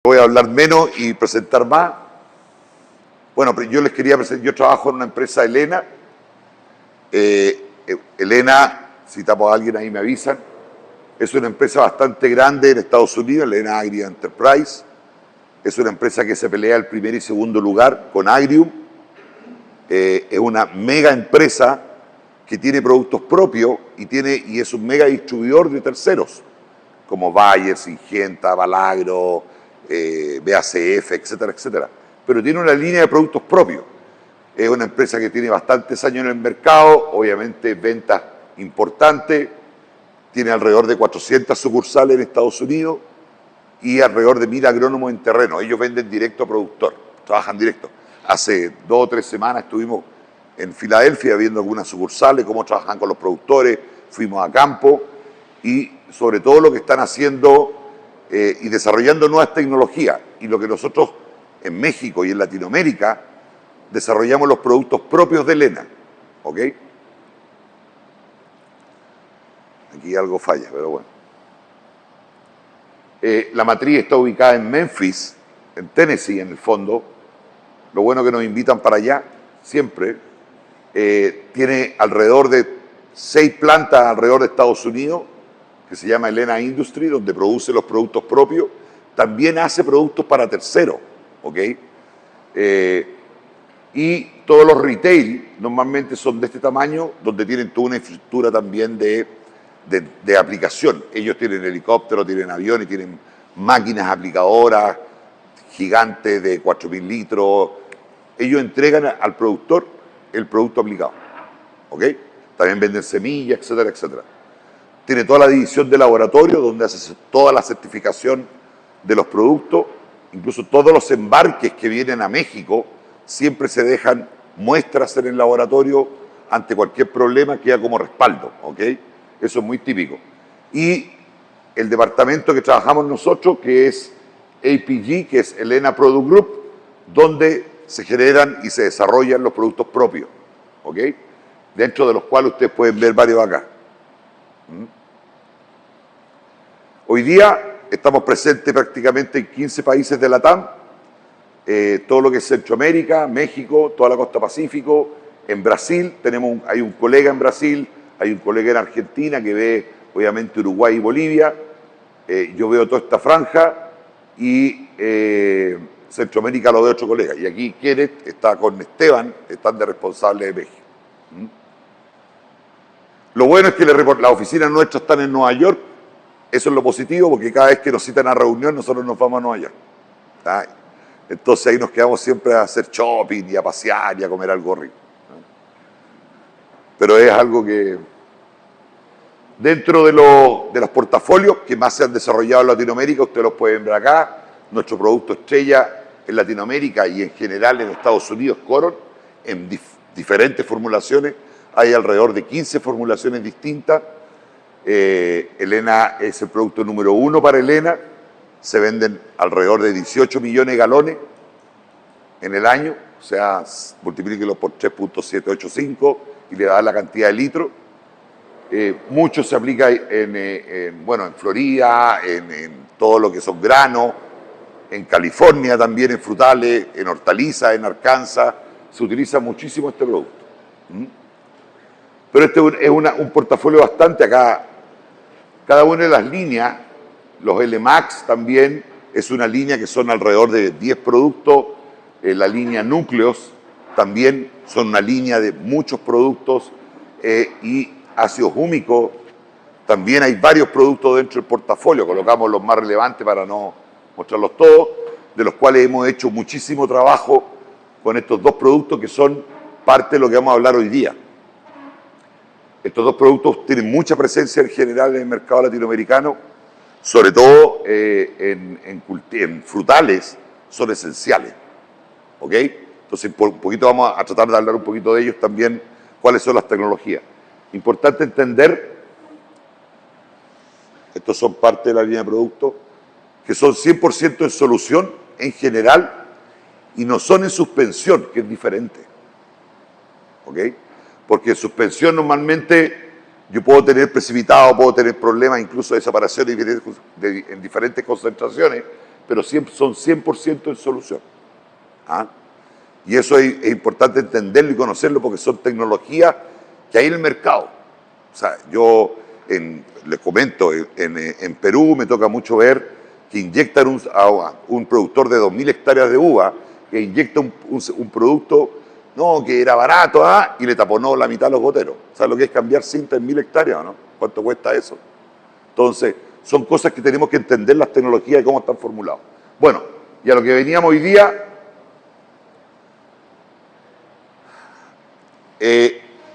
Voy a hablar menos y presentar más. Bueno, yo les quería presentar, yo trabajo en una empresa Elena. Elena, si tapo a alguien ahí me avisan, es una empresa bastante grande en Estados Unidos, Elena Agri Enterprise. Es una empresa que se pelea el primer y segundo lugar con Agrium. Es una mega empresa que tiene productos propios y es un mega distribuidor de terceros, como Bayer, Syngenta, Valagro, BASF, etcétera, etcétera. Pero tiene una línea de productos propios. Es una empresa que tiene bastantes años en el mercado, obviamente ventas importantes, tiene alrededor de 400 sucursales en Estados Unidos y alrededor de 1000 agrónomos en terreno. Ellos venden directo a productor, trabajan directo. Hace 2 o 3 semanas estuvimos en Filadelfia viendo algunas sucursales, cómo trabajan con los productores, fuimos a campo y sobre todo lo que están haciendo y desarrollando nuevas tecnologías. Y lo que nosotros en México y en Latinoamérica desarrollamos los productos propios de Elena. ¿Ok? Aquí algo falla, pero bueno. La matriz está ubicada en Memphis, en Tennessee, en el fondo. Lo bueno que nos invitan para allá, siempre. Tiene alrededor de 6 plantas alrededor de Estados Unidos, que se llama Elena Industry, donde produce los productos propios. También hace productos para terceros, ¿ok? Y todos los retail normalmente son de este tamaño, donde tienen toda una infraestructura también de aplicación. Ellos tienen helicópteros, tienen aviones, tienen máquinas aplicadoras gigantes de 4000 litros. Ellos entregan al productor el producto aplicado, ¿ok? También venden semillas, etcétera, etcétera. Tiene toda la división de laboratorio, donde hace toda la certificación de los productos, incluso todos los embarques que vienen a México, siempre se dejan muestras en el laboratorio ante cualquier problema, queda como respaldo, ¿ok? Eso es muy típico. Y el departamento que trabajamos nosotros, que es APG, que es Elena Product Group, donde se generan y se desarrollan los productos propios, ¿ok? Dentro de los cuales ustedes pueden ver varios acá. Hoy día estamos presentes prácticamente en 15 países de la TAM, todo lo que es Centroamérica, México, toda la costa Pacífico. En Brasil hay un colega en Brasil, hay un colega en Argentina que ve obviamente Uruguay y Bolivia. Yo veo toda esta franja y Centroamérica lo ve otro colega. Y aquí Kenneth está con Esteban, están de responsable de México. Lo bueno es que las oficinas nuestras están en Nueva York. Eso es lo positivo, porque cada vez que nos citan a reunión nosotros nos vamos a Nueva York. ¿Tá? Entonces ahí nos quedamos siempre a hacer shopping y a pasear y a comer algo rico. Pero es algo que dentro de los portafolios que más se han desarrollado en Latinoamérica, ustedes los pueden ver acá, nuestro producto estrella en Latinoamérica y en general en Estados Unidos, Coron, en diferentes formulaciones, hay alrededor de 15 formulaciones distintas. Elena es el producto número 1 para Elena, se venden alrededor de 18 millones de galones en el año, o sea, multiplíquelo por 3.785 y le da la cantidad de litros. Mucho se aplica en Florida, en todo lo que son granos, en California también, en frutales, en hortalizas, en Arkansas, se utiliza muchísimo este producto. Pero este es un portafolio bastante acá. Cada una de las líneas, los LMAX también, es una línea que son alrededor de 10 productos. La línea Núcleos también son una línea de muchos productos. Y ácidos húmicos, también hay varios productos dentro del portafolio. Colocamos los más relevantes para no mostrarlos todos, de los cuales hemos hecho muchísimo trabajo con estos 2 productos que son parte de lo que vamos a hablar hoy día. Estos 2 productos tienen mucha presencia en general en el mercado latinoamericano, sobre todo en frutales, son esenciales. ¿Ok? Entonces, un poquito vamos a tratar de hablar un poquito de ellos también, cuáles son las tecnologías. Importante entender, estos son parte de la línea de productos, que son 100% en solución en general y no son en suspensión, que es diferente. ¿Ok? Porque en suspensión normalmente yo puedo tener precipitado, puedo tener problemas incluso de separación en diferentes concentraciones, pero siempre son 100% en solución. ¿Ah? Y eso es importante entenderlo y conocerlo porque son tecnologías que hay en el mercado. O sea, yo les comento, en Perú me toca mucho ver que inyectan a un productor de 2.000 hectáreas de uva, que inyecta un producto no, que era barato y le taponó la mitad a los goteros. ¿Sabes lo que es cambiar cinta en 1.000 hectáreas o no? ¿Cuánto cuesta eso? Entonces, son cosas que tenemos que entender las tecnologías y cómo están formuladas. Bueno, y a lo que veníamos hoy día,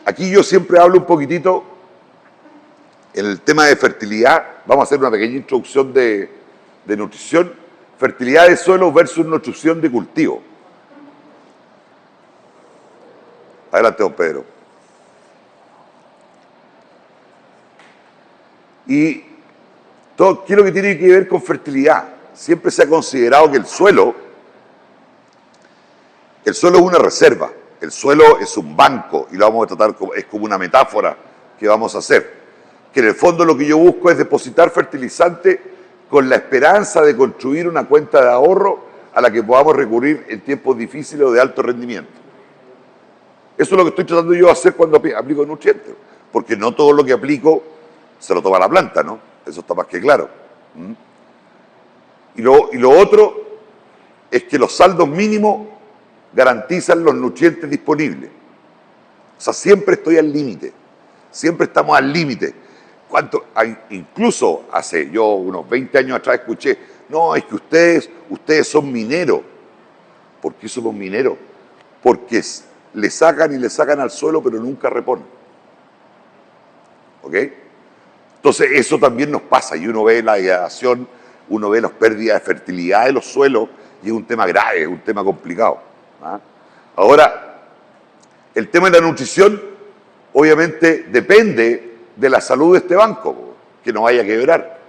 aquí yo siempre hablo un poquitito en el tema de fertilidad. Vamos a hacer una pequeña introducción de nutrición. Fertilidad de suelo versus nutrición de cultivo. Adelante, don Pedro. Y ¿qué es lo que tiene que ver con fertilidad? Siempre se ha considerado que el suelo es una reserva. El suelo es un banco y lo vamos a tratar como, es como una metáfora que vamos a hacer. Que en el fondo lo que yo busco es depositar fertilizante con la esperanza de construir una cuenta de ahorro a la que podamos recurrir en tiempos difíciles o de alto rendimiento. Eso es lo que estoy tratando yo de hacer cuando aplico nutrientes, porque no todo lo que aplico se lo toma la planta, ¿no? Eso está más que claro. Y lo otro es que los saldos mínimos garantizan los nutrientes disponibles. O sea, siempre estoy al límite, siempre estamos al límite. Incluso yo unos 20 años atrás escuché, no, es que ustedes son mineros. ¿Por qué somos mineros? Porque le sacan y le sacan al suelo, pero nunca reponen. ¿Ok? Entonces eso también nos pasa, y uno ve la degradación, uno ve las pérdidas de fertilidad de los suelos, y es un tema grave, es un tema complicado. Ahora, el tema de la nutrición, obviamente, depende de la salud de este banco, que no vaya a quebrar.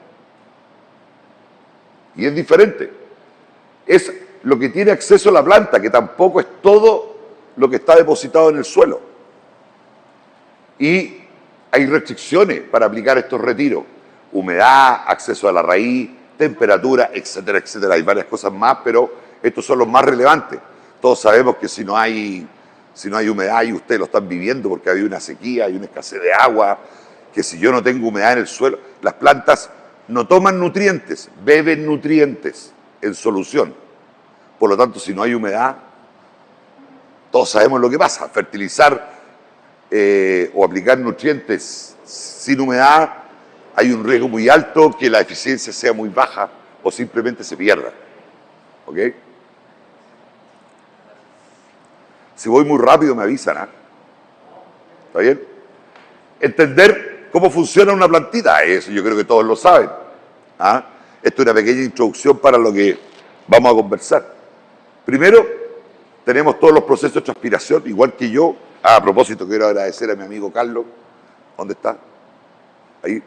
Y es diferente. Es lo que tiene acceso a la planta, que tampoco es todo lo que está depositado en el suelo. Y hay restricciones para aplicar estos retiros. Humedad, acceso a la raíz, temperatura, etcétera, etcétera. Hay varias cosas más, pero estos son los más relevantes. Todos sabemos que si no hay humedad, y ustedes lo están viviendo porque hay una sequía, hay una escasez de agua, que si yo no tengo humedad en el suelo, las plantas no toman nutrientes, beben nutrientes en solución. Por lo tanto, si no hay humedad, todos sabemos lo que pasa. Fertilizar o aplicar nutrientes sin humedad, hay un riesgo muy alto que la eficiencia sea muy baja o simplemente se pierda. ¿Ok? Si voy muy rápido me avisan, ¿ah? ¿Está bien? Entender cómo funciona una plantita, eso yo creo que todos lo saben. ¿Ah? Esto es una pequeña introducción para lo que vamos a conversar. Primero, tenemos todos los procesos de transpiración, igual que yo. A propósito, quiero agradecer a mi amigo Carlos. ¿Dónde está? Ahí.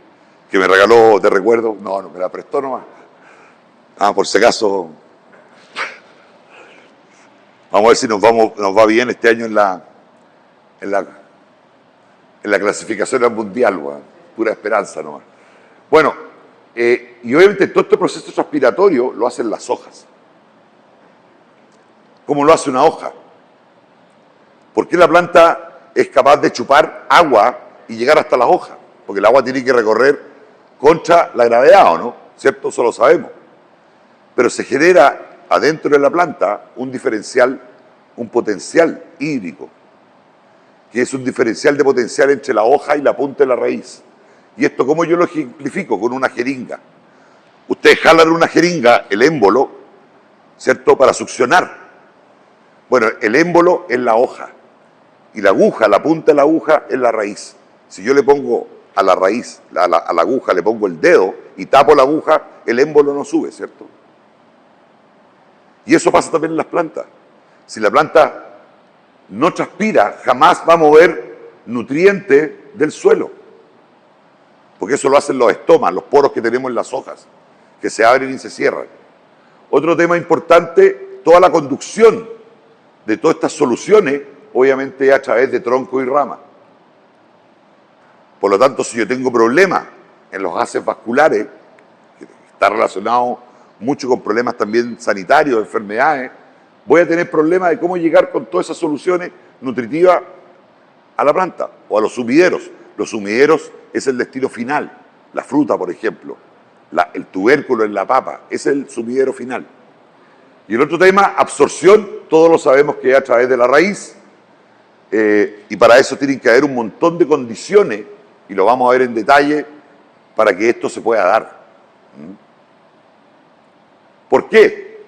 Que me regaló de recuerdo. No, me la prestó nomás. Por si acaso. Vamos a ver si nos va bien este año en la clasificación al mundial, bueno, pura esperanza nomás. Bueno, y obviamente todo este proceso transpiratorio lo hacen las hojas. ¿Cómo lo hace una hoja? ¿Por qué la planta es capaz de chupar agua y llegar hasta las hojas? Porque el agua tiene que recorrer contra la gravedad, ¿o no? ¿Cierto? Eso lo sabemos. Pero se genera adentro de la planta un diferencial, un potencial hídrico, que es un diferencial de potencial entre la hoja y la punta de la raíz. ¿Y esto cómo yo lo ejemplifico? Con una jeringa. Ustedes jalan una jeringa, el émbolo, ¿cierto?, para succionar. Bueno, el émbolo es la hoja y la aguja, la punta de la aguja es la raíz. Si yo le pongo a la raíz, a la aguja, le pongo el dedo y tapo la aguja, el émbolo no sube, ¿cierto? Y eso pasa también en las plantas. Si la planta no transpira, jamás va a mover nutrientes del suelo. Porque eso lo hacen los estomas, los poros que tenemos en las hojas, que se abren y se cierran. Otro tema importante, toda la conducción de todas estas soluciones, obviamente a través de tronco y rama. Por lo tanto, si yo tengo problemas en los gases vasculares, que está relacionado mucho con problemas también sanitarios, enfermedades, voy a tener problemas de cómo llegar con todas esas soluciones nutritivas a la planta o a los sumideros. Los sumideros es el destino final. La fruta, por ejemplo, el tubérculo en la papa, es el sumidero final. Y el otro tema, absorción, todos lo sabemos que es a través de la raíz, y para eso tienen que haber un montón de condiciones, y lo vamos a ver en detalle, para que esto se pueda dar. ¿Por qué?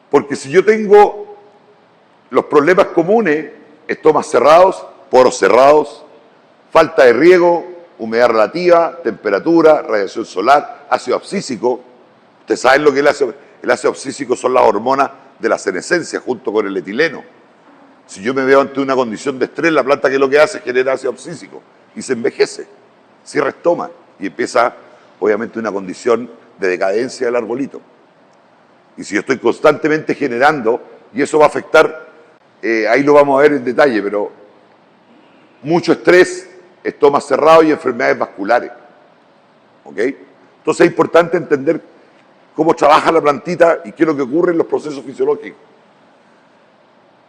Porque si yo tengo los problemas comunes, estomas cerrados, poros cerrados, falta de riego, humedad relativa, temperatura, radiación solar, ácido abscísico. Ustedes saben lo que es el ácido abscísico, son las hormonas de la senescencia junto con el etileno. Si yo me veo ante una condición de estrés, la planta, ¿qué es lo que hace? Genera ácido abscísico y se envejece, cierra estoma y empieza obviamente una condición de decadencia del arbolito. Y si yo estoy constantemente generando, y eso va a afectar, ahí lo vamos a ver en detalle, pero mucho estrés, estomas cerrados y enfermedades vasculares. ¿Ok? Entonces es importante entender cómo trabaja la plantita y qué es lo que ocurre en los procesos fisiológicos.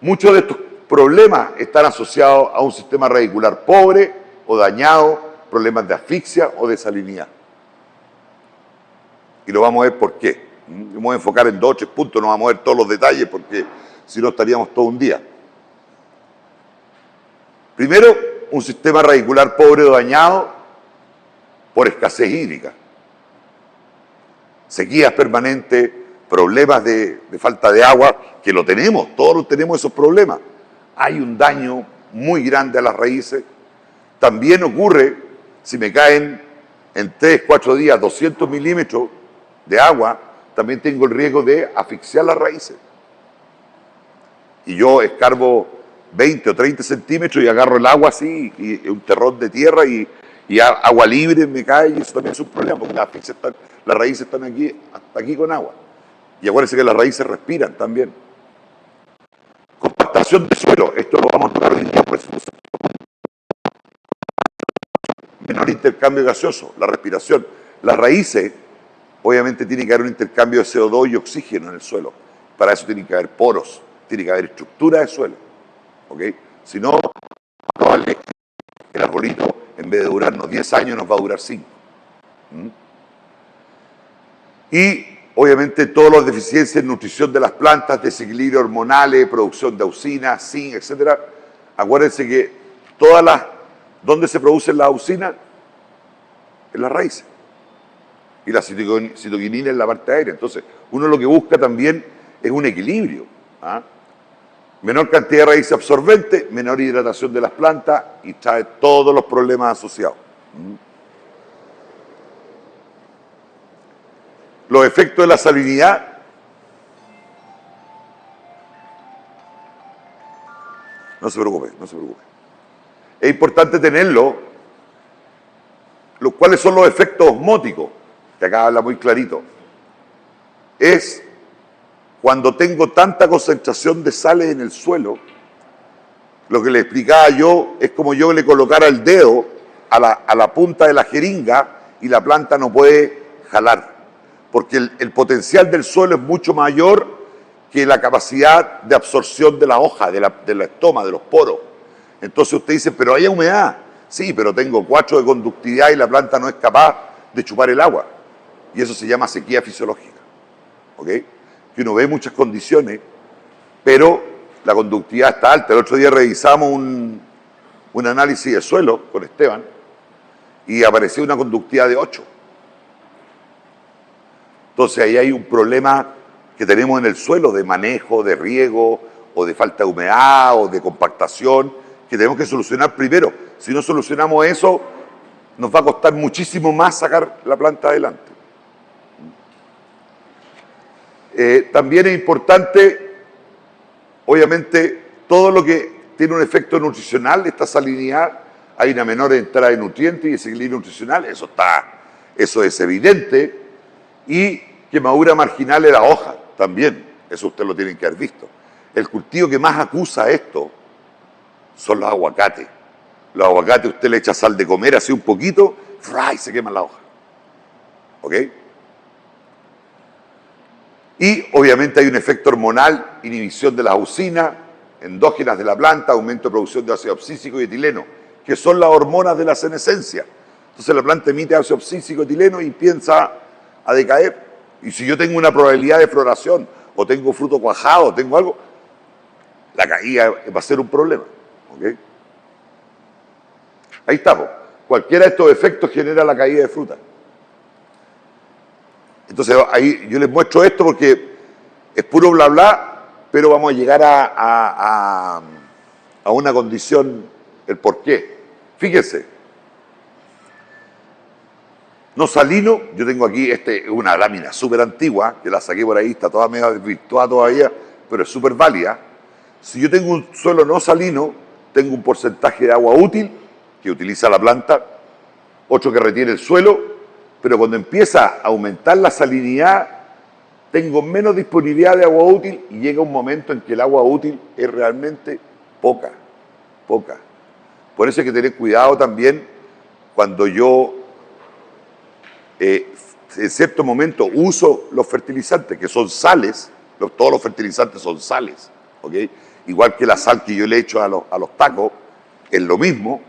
Muchos de estos problemas están asociados a un sistema radicular pobre o dañado, problemas de asfixia o de salinidad. Y lo vamos a ver por qué. Vamos a enfocar en 2 o 3 puntos, no vamos a ver todos los detalles porque si no estaríamos todo un día. Primero, un sistema radicular pobre o dañado por escasez hídrica. Sequías permanentes, problemas de falta de agua, que lo tenemos, todos tenemos esos problemas. Hay un daño muy grande a las raíces. También ocurre, si me caen en 3, 4 días 200 milímetros de agua, también tengo el riesgo de asfixiar las raíces. Y yo escarbo 20 o 30 centímetros y agarro el agua así, y un terrón de tierra y agua libre me cae, y eso también es un problema, porque las raíces están aquí, hasta aquí con agua. Y acuérdense que las raíces respiran también. Compactación de suelo, esto lo vamos a tocar hoy en día, por eso. Menor intercambio gaseoso, la respiración. Las raíces, obviamente, tiene que haber un intercambio de CO2 y oxígeno en el suelo. Para eso tiene que haber poros, tiene que haber estructura de suelo. ¿Ok? Si no, probable el arbolito, en vez de durarnos 10 años, nos va a durar 5. Y, obviamente, todas las deficiencias en nutrición de las plantas, desequilibrio hormonales, producción de auxina, zinc, etc. Acuérdense que ¿dónde se producen las auxinas? En las raíces. Y la citoquinina en la parte aérea. Entonces, uno lo que busca también es un equilibrio. Menor cantidad de raíces absorbentes, menor hidratación de las plantas y trae todos los problemas asociados. Los efectos de la salinidad. No se preocupe, no se preocupe. Es importante tenerlo. ¿Cuáles son los efectos osmóticos? Que acá habla muy clarito. Es cuando tengo tanta concentración de sales en el suelo, lo que le explicaba yo es como yo le colocara el dedo a la punta de la jeringa y la planta no puede jalar, porque el potencial del suelo es mucho mayor que la capacidad de absorción de la hoja, de la estoma, de los poros. Entonces usted dice, pero hay humedad. Sí, pero tengo 4 de conductividad y la planta no es capaz de chupar el agua. Y eso se llama sequía fisiológica. ¿Ok? Que uno ve muchas condiciones, pero la conductividad está alta. El otro día revisamos un análisis de suelo con Esteban y apareció una conductividad de 8. Entonces ahí hay un problema que tenemos en el suelo de manejo, de riego, o de falta de humedad, o de compactación, que tenemos que solucionar primero. Si no solucionamos eso, nos va a costar muchísimo más sacar la planta adelante. También es importante, obviamente, todo lo que tiene un efecto nutricional, esta salinidad, hay una menor entrada de nutrientes y desequilibrio nutricional, eso es evidente, y quemadura marginal de la hoja, también, eso ustedes lo tienen que haber visto. El cultivo que más acusa esto son los aguacates. Los aguacates usted le echa sal de comer así un poquito, y se quema la hoja. ¿Ok? Y obviamente hay un efecto hormonal, inhibición de las auxinas endógenas de la planta, aumento de producción de ácido abscísico y etileno, que son las hormonas de la senescencia. Entonces la planta emite ácido abscísico y etileno y empieza a decaer. Y si yo tengo una probabilidad de floración, o tengo fruto cuajado, o tengo algo, la caída va a ser un problema. ¿Okay? Ahí estamos. Cualquiera de estos efectos genera la caída de fruta. Entonces ahí yo les muestro esto porque es puro bla bla, pero vamos a llegar a una condición, el por qué. Fíjense, no salino, yo tengo aquí una lámina súper antigua, que la saqué por ahí, está toda medio desvirtuada todavía, pero es súper válida. Si yo tengo un suelo no salino, tengo un porcentaje de agua útil que utiliza la planta, otro que retiene el suelo, pero cuando empieza a aumentar la salinidad, tengo menos disponibilidad de agua útil y llega un momento en que el agua útil es realmente poca. Por eso hay que tener cuidado también cuando yo en cierto momento uso los fertilizantes, que son sales, todos los fertilizantes son sales, ¿ok? Igual que la sal que yo le echo a los tacos, es lo mismo.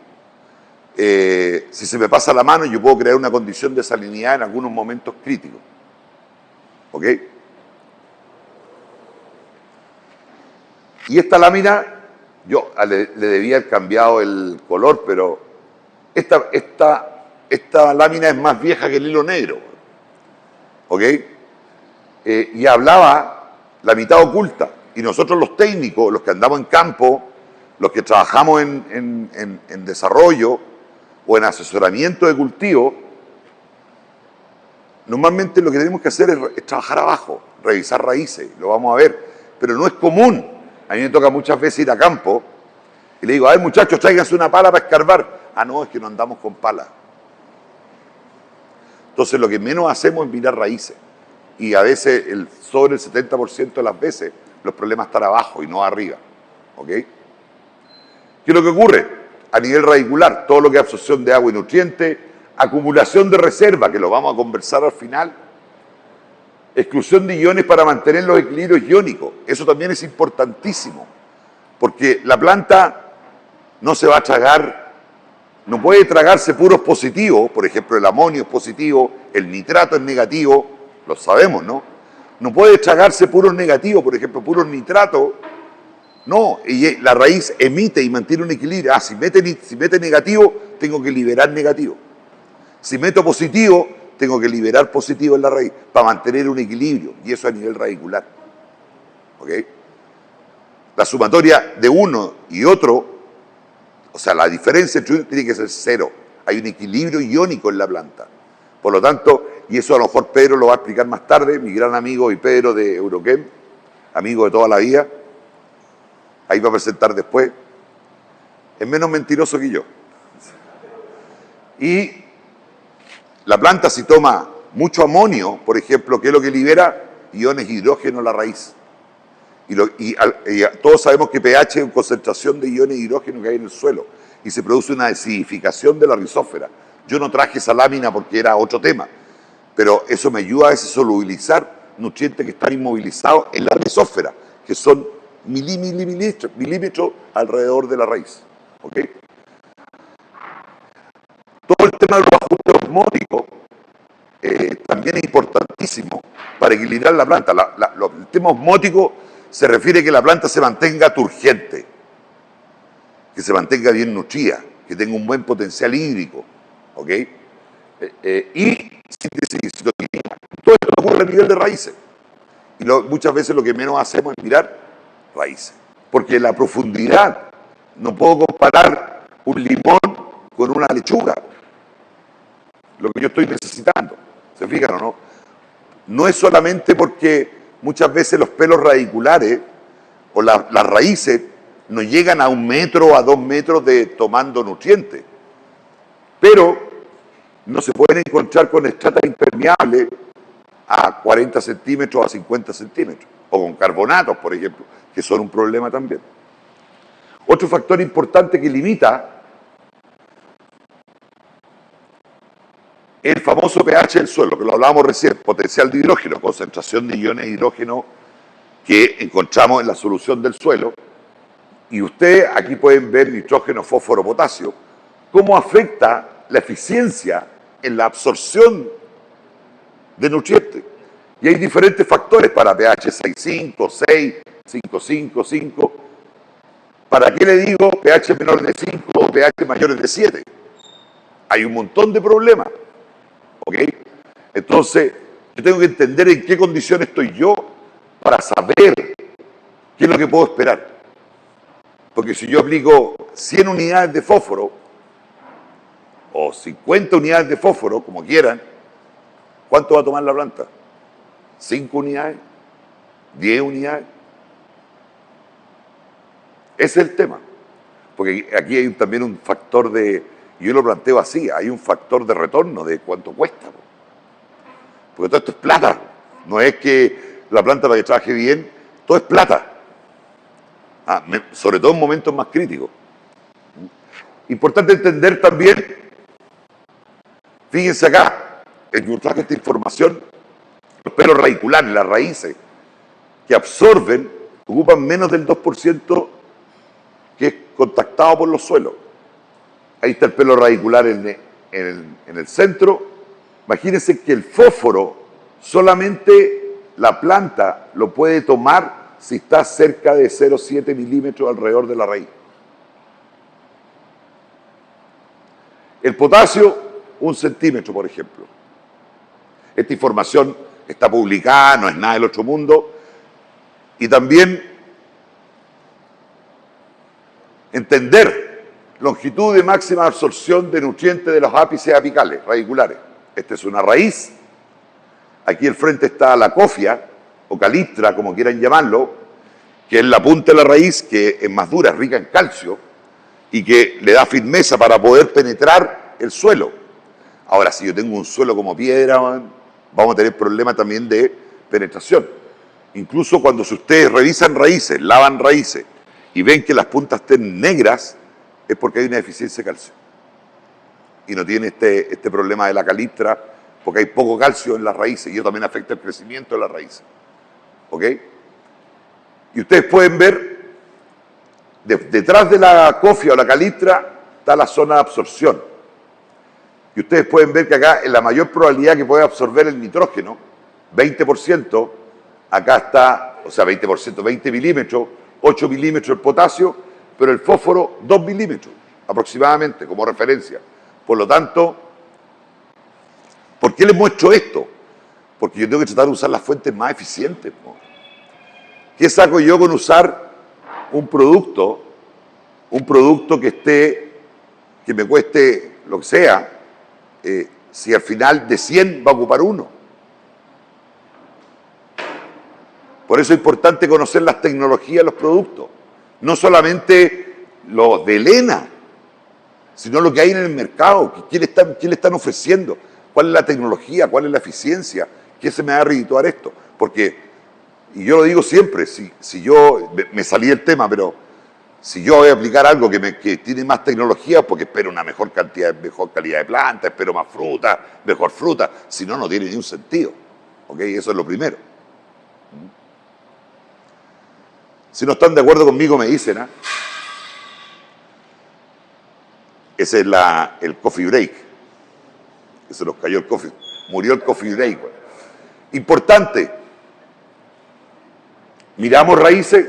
Si se me pasa la mano, yo puedo crear una condición de salinidad en algunos momentos críticos. ¿Ok? Y esta lámina, yo le debía haber cambiado el color, pero esta lámina es más vieja que el hilo negro. ¿Ok? Y hablaba la mitad oculta. Y nosotros los técnicos, los que andamos en campo, los que trabajamos en desarrollo o en asesoramiento de cultivo, normalmente lo que tenemos que hacer es trabajar abajo, revisar raíces, lo vamos a ver, pero no es común. A mí me toca muchas veces ir a campo y le digo, a ver muchachos, tráiganse una pala para escarbar. Ah, no, es que no andamos con pala. Entonces lo que menos hacemos es mirar raíces. Y a veces, sobre el 70% de las veces, los problemas están abajo y no arriba. ¿Ok? ¿Qué es lo que ocurre? A nivel radicular, todo lo que es absorción de agua y nutrientes, acumulación de reserva, que lo vamos a conversar al final, exclusión de iones para mantener los equilibrios iónicos. Eso también es importantísimo, porque la planta no se va a tragar, no puede tragarse puros positivos, por ejemplo el amonio es positivo, el nitrato es negativo, lo sabemos, ¿no? No puede tragarse puros negativos, por ejemplo puros nitratos. No, y la raíz emite y mantiene un equilibrio. Ah, si mete negativo, tengo que liberar negativo. Si meto positivo, tengo que liberar positivo en la raíz para mantener un equilibrio, y eso a nivel radicular. ¿Ok? La sumatoria de uno y otro, o sea, la diferencia entre uno tiene que ser cero. Hay un equilibrio iónico en la planta. Por lo tanto, y eso a lo mejor Pedro lo va a explicar más tarde, mi gran amigo y Pedro de Eurochem, amigo de toda la vida, ahí va a presentar después, es menos mentiroso que yo. Y la planta si toma mucho amonio, por ejemplo, ¿qué es lo que libera? Iones hidrógeno a la raíz. Y todos sabemos que pH es una concentración de iones hidrógeno que hay en el suelo y se produce una acidificación de la rizósfera. Yo no traje esa lámina porque era otro tema, pero eso me ayuda a veces a solubilizar nutrientes que están inmovilizados en la rizósfera, que son milímetros alrededor de la raíz. ¿Ok? Todo el tema de los ajustes osmóticos también es importantísimo para equilibrar la planta. El tema osmótico se refiere a que la planta se mantenga turgente, que se mantenga bien nutrida, que tenga un buen potencial hídrico, ¿ok? Y síntesis de citoquina. Todo esto ocurre a nivel de raíces. Y muchas veces lo que menos hacemos es mirar raíces. Porque la profundidad, no puedo comparar un limón con una lechuga, lo que yo estoy necesitando. ¿Se fijan o no? No es solamente porque muchas veces los pelos radiculares o las raíces no llegan a 1 metro o a 2 metros de tomando nutrientes, pero no se pueden encontrar con estratas impermeables a 40 centímetros o a 50 centímetros, o con carbonatos, por ejemplo, que son un problema también. Otro factor importante que limita el famoso pH del suelo, que lo hablábamos recién, potencial de hidrógeno, concentración de iones de hidrógeno que encontramos en la solución del suelo. Y ustedes aquí pueden ver nitrógeno, fósforo, potasio, cómo afecta la eficiencia en la absorción de nutrientes. Y hay diferentes factores para pH 6,5, 6, 5,5, 5. ¿Para qué le digo pH menor de 5 o pH mayores de 7? Hay un montón de problemas. ¿Ok? Entonces, yo tengo que entender en qué condiciones estoy yo para saber qué es lo que puedo esperar. Porque si yo aplico 100 unidades de fósforo o 50 unidades de fósforo, como quieran, ¿cuánto va a tomar la planta? ¿5 unidades? ¿10 unidades? Ese es el tema. Porque aquí hay también un factor de, yo lo planteo así, hay un factor de retorno de cuánto cuesta. Porque todo esto es plata. No es que la planta para que trabaje bien, todo es plata. Sobre todo en momentos más críticos. Importante entender también, fíjense acá, el que traje esta información, los pelos radiculares, las raíces, que absorben, ocupan menos del 2% que es contactado por los suelos. Ahí está el pelo radicular en el centro. Imagínense que el fósforo solamente la planta lo puede tomar si está cerca de 0,7 milímetros alrededor de la raíz. El potasio, 1 centímetro, por ejemplo. Esta información está publicada, no es nada del otro mundo. Y también entender longitud de máxima absorción de nutrientes de los ápices apicales, radiculares. Esta es una raíz. Aquí al frente está la cofia, o calistra, como quieran llamarlo, que es la punta de la raíz, que es más dura, es rica en calcio, y que le da firmeza para poder penetrar el suelo. Ahora, si yo tengo un suelo como piedra, vamos a tener problemas también de penetración. Incluso cuando si ustedes revisan raíces, lavan raíces, y ven que las puntas estén negras, es porque hay una deficiencia de calcio. Y no tiene este problema de la calistra, porque hay poco calcio en las raíces, y eso también afecta el crecimiento de las raíces. ¿Ok? Y ustedes pueden ver, detrás de la cofia o la calistra, está la zona de absorción. Y ustedes pueden ver que acá, en la mayor probabilidad que puede absorber el nitrógeno, 20%, acá está, o sea, 20%, 20 milímetros, 8 milímetros el potasio, pero el fósforo 2 milímetros aproximadamente como referencia. Por lo tanto, ¿por qué les muestro esto? Porque yo tengo que tratar de usar las fuentes más eficientes. ¿Qué saco yo con usar un producto que me cueste lo que sea, si al final de 100 va a ocupar 1? Por eso es importante conocer las tecnologías de los productos. No solamente los de Elena, sino lo que hay en el mercado. ¿Qué le están ofreciendo? ¿Cuál es la tecnología? ¿Cuál es la eficiencia? ¿Qué se me va a redituar esto? Porque, y yo lo digo siempre, si yo, me salí del tema, pero si yo voy a aplicar algo que tiene más tecnología, porque espero una mejor calidad de planta, espero más fruta, mejor fruta, si no, no tiene ni un sentido. ¿Ok? Eso es lo primero. Si no están de acuerdo conmigo, me dicen, ¿ah? Ese es el coffee break. Se nos cayó el coffee. Murió el coffee break. Importante. Miramos raíces,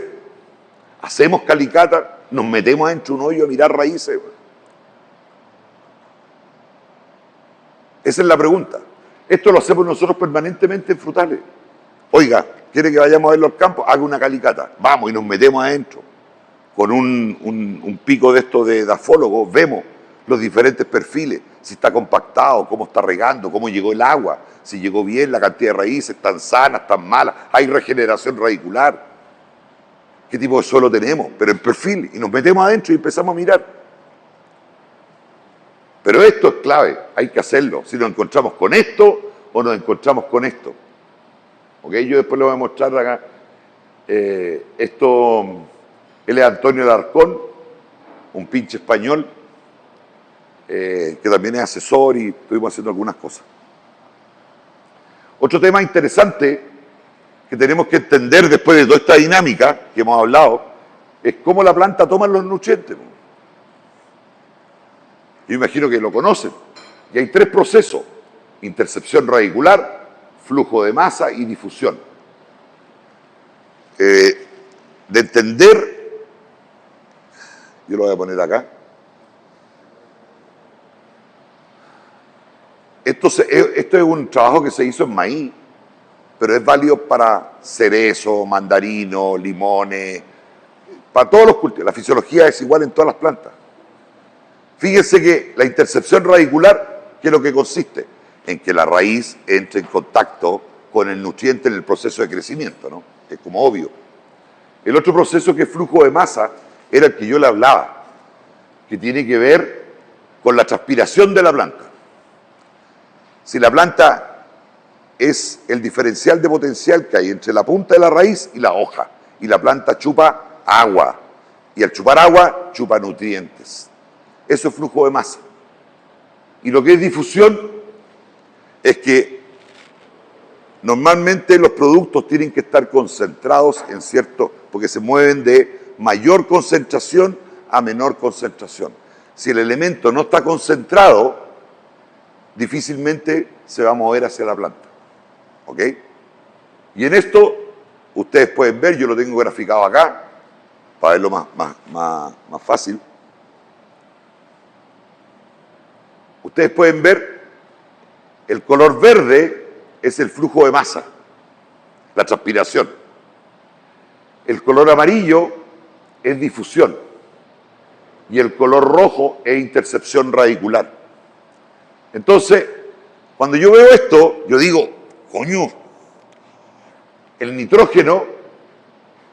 hacemos calicata, nos metemos dentro de un hoyo a mirar raíces. Esa es la pregunta. Esto lo hacemos nosotros permanentemente en frutales. Oiga, ¿quiere que vayamos a ver los campos? Haga una calicata. Vamos y nos metemos adentro. Con un pico de esto de dafólogo, vemos los diferentes perfiles, si está compactado, cómo está regando, cómo llegó el agua, si llegó bien, la cantidad de raíces, están sanas, están malas, hay regeneración radicular, qué tipo de suelo tenemos, pero en perfil, y nos metemos adentro y empezamos a mirar. Pero esto es clave, hay que hacerlo, si nos encontramos con esto o nos encontramos con esto. ¿Ok? Yo después les voy a mostrar acá, él es Antonio Alarcón, un pinche español, que también es asesor y estuvimos haciendo algunas cosas. Otro tema interesante que tenemos que entender después de toda esta dinámica que hemos hablado es cómo la planta toma los nutrientes. Yo imagino que lo conocen. Y hay tres procesos: intercepción radicular, flujo de masa y difusión. De entender, yo lo voy a poner acá. Esto es un trabajo que se hizo en maíz, pero es válido para cerezo, mandarino, limones, para todos los cultivos. La fisiología es igual en todas las plantas. Fíjense que la intercepción radicular, ¿qué es lo que consiste? En que la raíz entre en contacto con el nutriente en el proceso de crecimiento, ¿no? Es como obvio. El otro proceso, que es flujo de masa, era el que yo le hablaba, que tiene que ver con la transpiración de la planta. Si la planta es el diferencial de potencial que hay entre la punta de la raíz y la hoja, y la planta chupa agua, y al chupar agua, chupa nutrientes. Eso es flujo de masa. Y lo que es difusión es que normalmente los productos tienen que estar concentrados en cierto, porque se mueven de mayor concentración a menor concentración. Si el elemento no está concentrado, difícilmente se va a mover hacia la planta. ¿Ok? Y en esto, ustedes pueden ver, yo lo tengo graficado acá, para verlo más fácil. Ustedes pueden ver, el color verde es el flujo de masa, la transpiración. El color amarillo es difusión. Y el color rojo es intercepción radicular. Entonces, cuando yo veo esto, yo digo, coño, el nitrógeno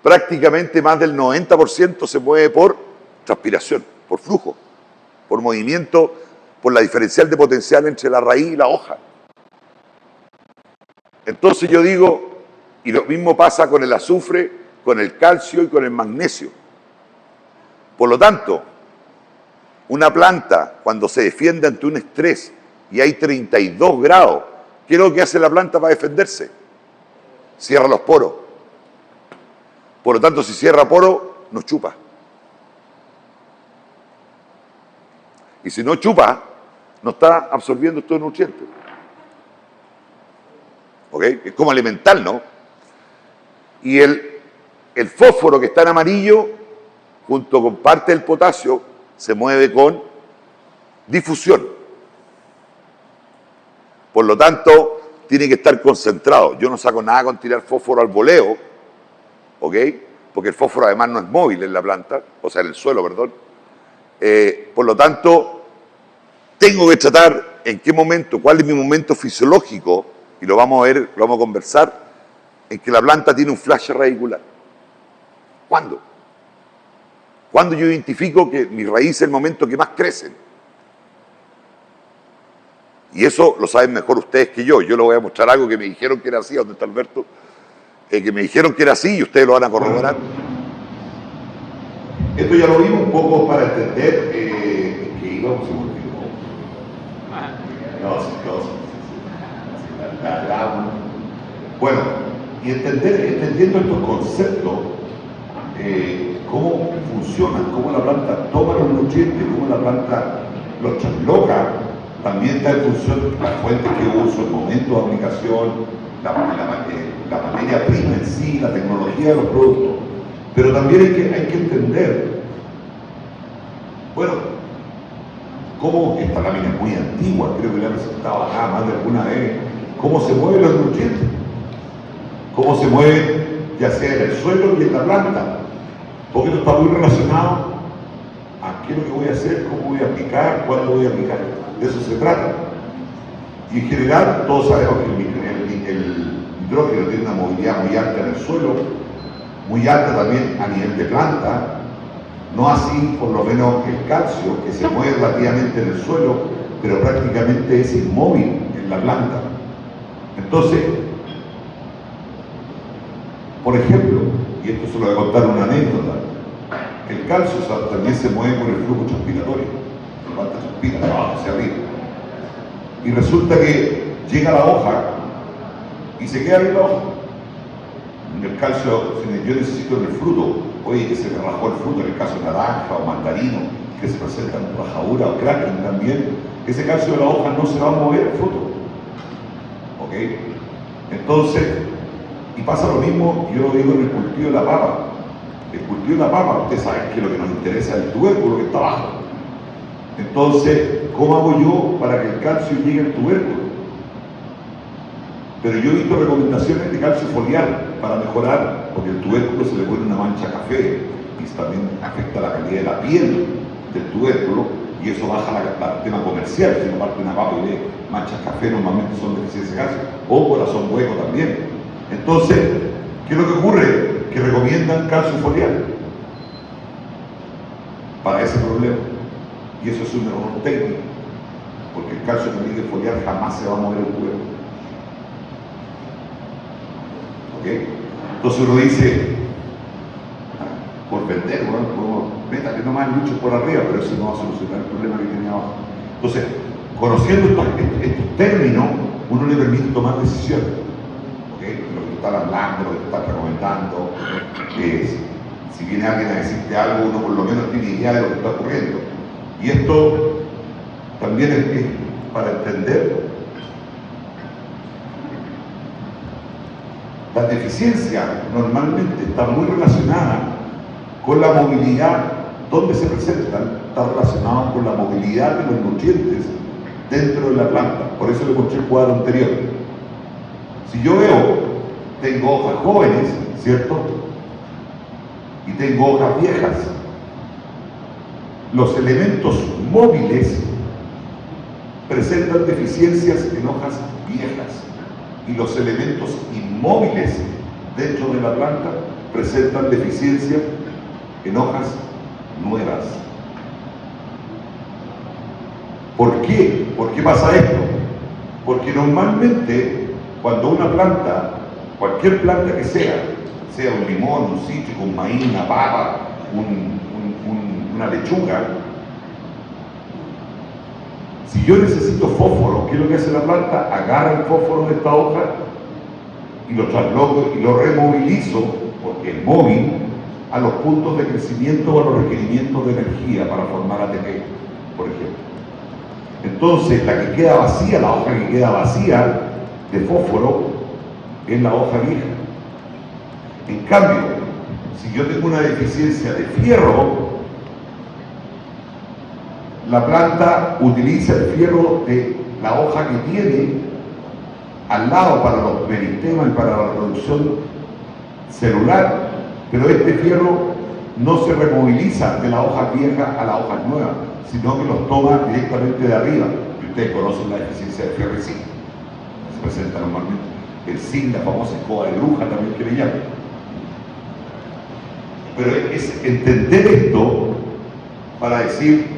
prácticamente más del 90% se mueve por transpiración, por flujo, por movimiento, por la diferencial de potencial entre la raíz y la hoja. Entonces yo digo, y lo mismo pasa con el azufre, con el calcio y con el magnesio. Por lo tanto, una planta, cuando se defiende ante un estrés y hay 32 grados, ¿qué es lo que hace la planta para defenderse? Cierra los poros. Por lo tanto, si cierra poros, nos chupa. Y si no chupa, no está absorbiendo estos nutrientes. ¿Ok? Es como elemental, ¿no? Y el fósforo, que está en amarillo, junto con parte del potasio, se mueve con difusión. Por lo tanto, tiene que estar concentrado. Yo no saco nada con tirar fósforo al voleo, ¿ok? Porque el fósforo además no es móvil en la planta, o sea, en el suelo, perdón. Por lo tanto, tengo que tratar en qué momento, cuál es mi momento fisiológico, y lo vamos a ver, lo vamos a conversar, en que la planta tiene un flash radicular. ¿Cuándo? ¿Cuándo yo identifico que mi raíz es el momento que más crecen? Y eso lo saben mejor ustedes que yo. Yo les voy a mostrar algo que me dijeron que era así. ¿Dónde está Alberto? Que me dijeron que era así y ustedes lo van a corroborar. Esto ya lo vimos un poco para entender que íbamos a morir. Bueno, y entendiendo estos conceptos, cómo funcionan, cómo la planta toma los nutrientes, cómo la planta los transloca, también está en función las fuentes que uso, el momento de aplicación, la materia prima en sí, la tecnología de los productos. Pero también hay que entender, bueno, cómo esta lámina es muy antigua, creo que la he presentado acá más de alguna vez, cómo se mueven los nutrientes, cómo se mueven ya sea en el suelo y en la planta, porque esto está muy relacionado a qué es lo que voy a hacer, cómo voy a aplicar, cuándo voy a aplicar. De eso se trata. Y en general, todos sabemos que el nitrógeno tiene una movilidad muy alta en el suelo, muy alta también a nivel de planta, no así por lo menos el calcio, que se mueve relativamente en el suelo, pero prácticamente es inmóvil en la planta. Entonces, por ejemplo, y esto se lo voy a contar una anécdota, el calcio también se mueve por el flujo transpiratorio. la planta suspira, de abajo hacia arriba. Y resulta que llega la hoja y se queda bien la hoja. El calcio, yo necesito en el fruto, oye, que se me rajó el fruto, en el caso de naranja o mandarino, que se presentan rajadura o cracking también, ese calcio de la hoja no se va a mover el fruto. ¿Ok? Entonces, y pasa lo mismo, yo lo digo en el cultivo de la papa. El cultivo de la papa, ustedes saben que lo que nos interesa es el tubérculo que está abajo. Entonces, ¿cómo hago yo para que el calcio llegue al tubérculo? Pero yo he visto recomendaciones de calcio foliar para mejorar, porque el tubérculo se le pone una mancha café y también afecta la calidad de la piel del tubérculo y eso baja el tema comercial. Si uno parte una papa y ve manchas café, normalmente son deficiencias de calcio, o corazón hueco también. Entonces, ¿qué es lo que ocurre? Que recomiendan calcio foliar para ese problema. Y eso es un error técnico, porque el calcio que tiene que foliar jamás se va a mover el tubérculo. ¿Okay? Entonces uno dice, por vender, bueno, métale nomás mucho por arriba, pero eso no va a solucionar el problema que tenía abajo. Entonces, conociendo estos términos, uno le permite tomar decisiones. ¿Okay? Lo que están hablando, lo que están recomendando, si viene alguien a decirte algo, uno por lo menos tiene idea de lo que está ocurriendo. Y esto también es para entender. La deficiencia normalmente está muy relacionada con la movilidad. ¿Dónde se presentan? Está relacionada con la movilidad de los nutrientes dentro de la planta. Por eso le mostré el cuadro anterior. Si yo veo, tengo hojas jóvenes, ¿cierto? Y tengo hojas viejas. Los elementos móviles presentan deficiencias en hojas viejas. Y los elementos inmóviles dentro de la planta presentan deficiencia en hojas nuevas. ¿Por qué? ¿Por qué pasa esto? Porque normalmente cuando una planta, cualquier planta que sea un limón, un cítrico, un maíz, una papa, una lechuga, si yo necesito fósforo, ¿qué es lo que hace la planta? Agarra el fósforo de esta hoja y lo trasloco y lo removilizo, porque es móvil, a los puntos de crecimiento o a los requerimientos de energía para formar ATP, por ejemplo. Entonces, la que queda vacía, la hoja que queda vacía de fósforo, es la hoja vieja. En cambio, si yo tengo una deficiencia de fierro, la planta utiliza el fierro de la hoja que tiene al lado para los meristemas y para la reproducción celular, pero este fierro no se removiliza de la hoja vieja a la hoja nueva, sino que los toma directamente de arriba. Y ustedes conocen la deficiencia de fierro y zinc, se presenta normalmente. El zinc, la famosa escoba de bruja también que le llaman. Pero es entender esto para decir,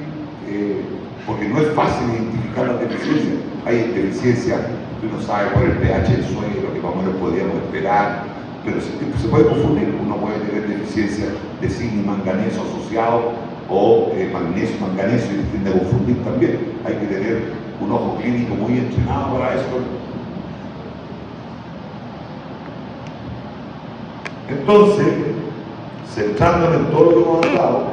porque no es fácil identificar las deficiencias. Hay deficiencias que uno sabe por el pH del suelo, que más o menos podríamos esperar, pero se puede confundir. Uno puede tener deficiencia de zinc y manganeso asociado, o magnesio y manganeso, y tiende a confundir también. Hay que tener un ojo clínico muy entrenado para eso. Entonces, centrándonos en todo lo que hemos hablado,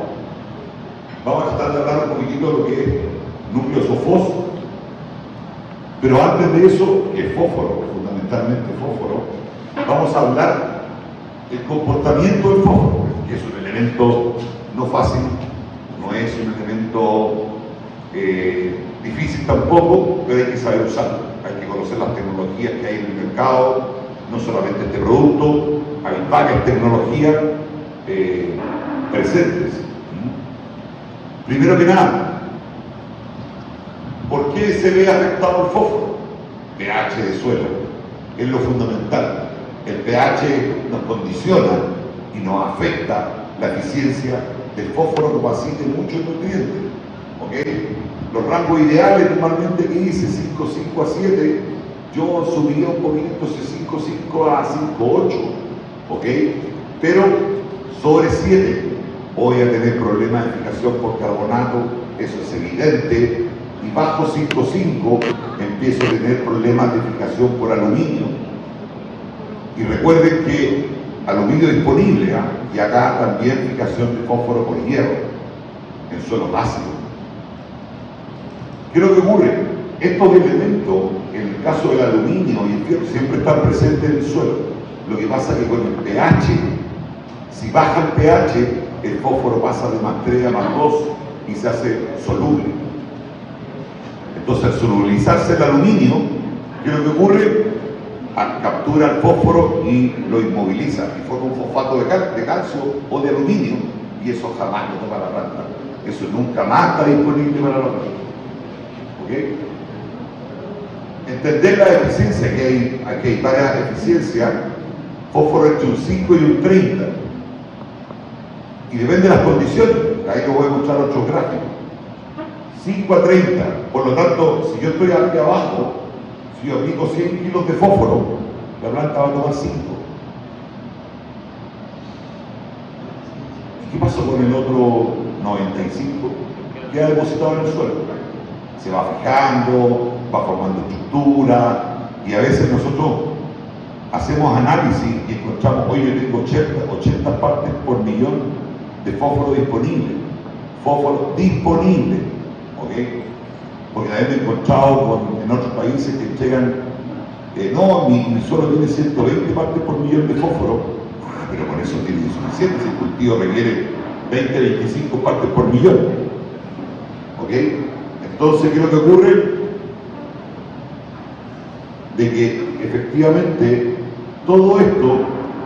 vamos a tratar de hablar un poquitito de lo que es núcleos o fósforo. Pero antes de eso, que es fósforo, fundamentalmente fósforo, vamos a hablar del comportamiento del fósforo, que es un elemento no fácil, no es un elemento difícil tampoco, pero hay que saber usarlo. Hay que conocer las tecnologías que hay en el mercado, no solamente este producto, hay varias tecnologías presentes. Primero que nada, ¿por qué se ve afectado el fósforo? pH de suelo, es lo fundamental. El pH nos condiciona y nos afecta la eficiencia del fósforo que facilite muchos nutrientes. ¿Okay? Los rangos ideales normalmente que dice 5,5 a 7, yo subiría un poquito ese 5,5 a 5,8, ¿ok? Pero sobre 7 voy a tener problemas de fijación por carbonato eso es evidente, y bajo 5,5 empiezo a tener problemas de fijación por aluminio. Y recuerden que aluminio disponible, y acá también fijación de fósforo por hierro en suelos ácidos. ¿Qué es lo que ocurre? Estos elementos, en el caso del aluminio y el fierro, siempre están presentes en el suelo. Lo que pasa es que con el pH, si baja el pH, el fósforo pasa de +3 a +2 y se hace soluble. Entonces, al solubilizarse el aluminio, ¿qué es lo que ocurre? Captura el fósforo y lo inmoviliza y forma un fosfato de calcio o de aluminio, y eso jamás lo toma la planta. Eso nunca más está disponible para la planta. ¿Ok? Entender la eficiencia, que hay varias eficiencias. Fósforo entre un 5 y un 30. Y depende de las condiciones. Ahí lo voy a mostrar otros gráficos. 5 a 30. Por lo tanto, si yo estoy aquí abajo, si yo aplico 100 kilos de fósforo, la planta va a tomar 5. ¿Y qué pasó con el otro 95? Queda depositado en el suelo. Se va fijando, va formando estructura, y a veces nosotros hacemos análisis y encontramos, hoy yo tengo 80 partes por millón de fósforo disponible. Fósforo disponible, ¿ok? Porque también me he encontrado en otros países que entregan, no, mi suelo tiene 120 partes por millón de fósforo. Pero con eso tiene suficiente, si el cultivo requiere 20, 25 partes por millón. ¿Ok? Entonces, ¿qué es lo que ocurre? De que efectivamente todo esto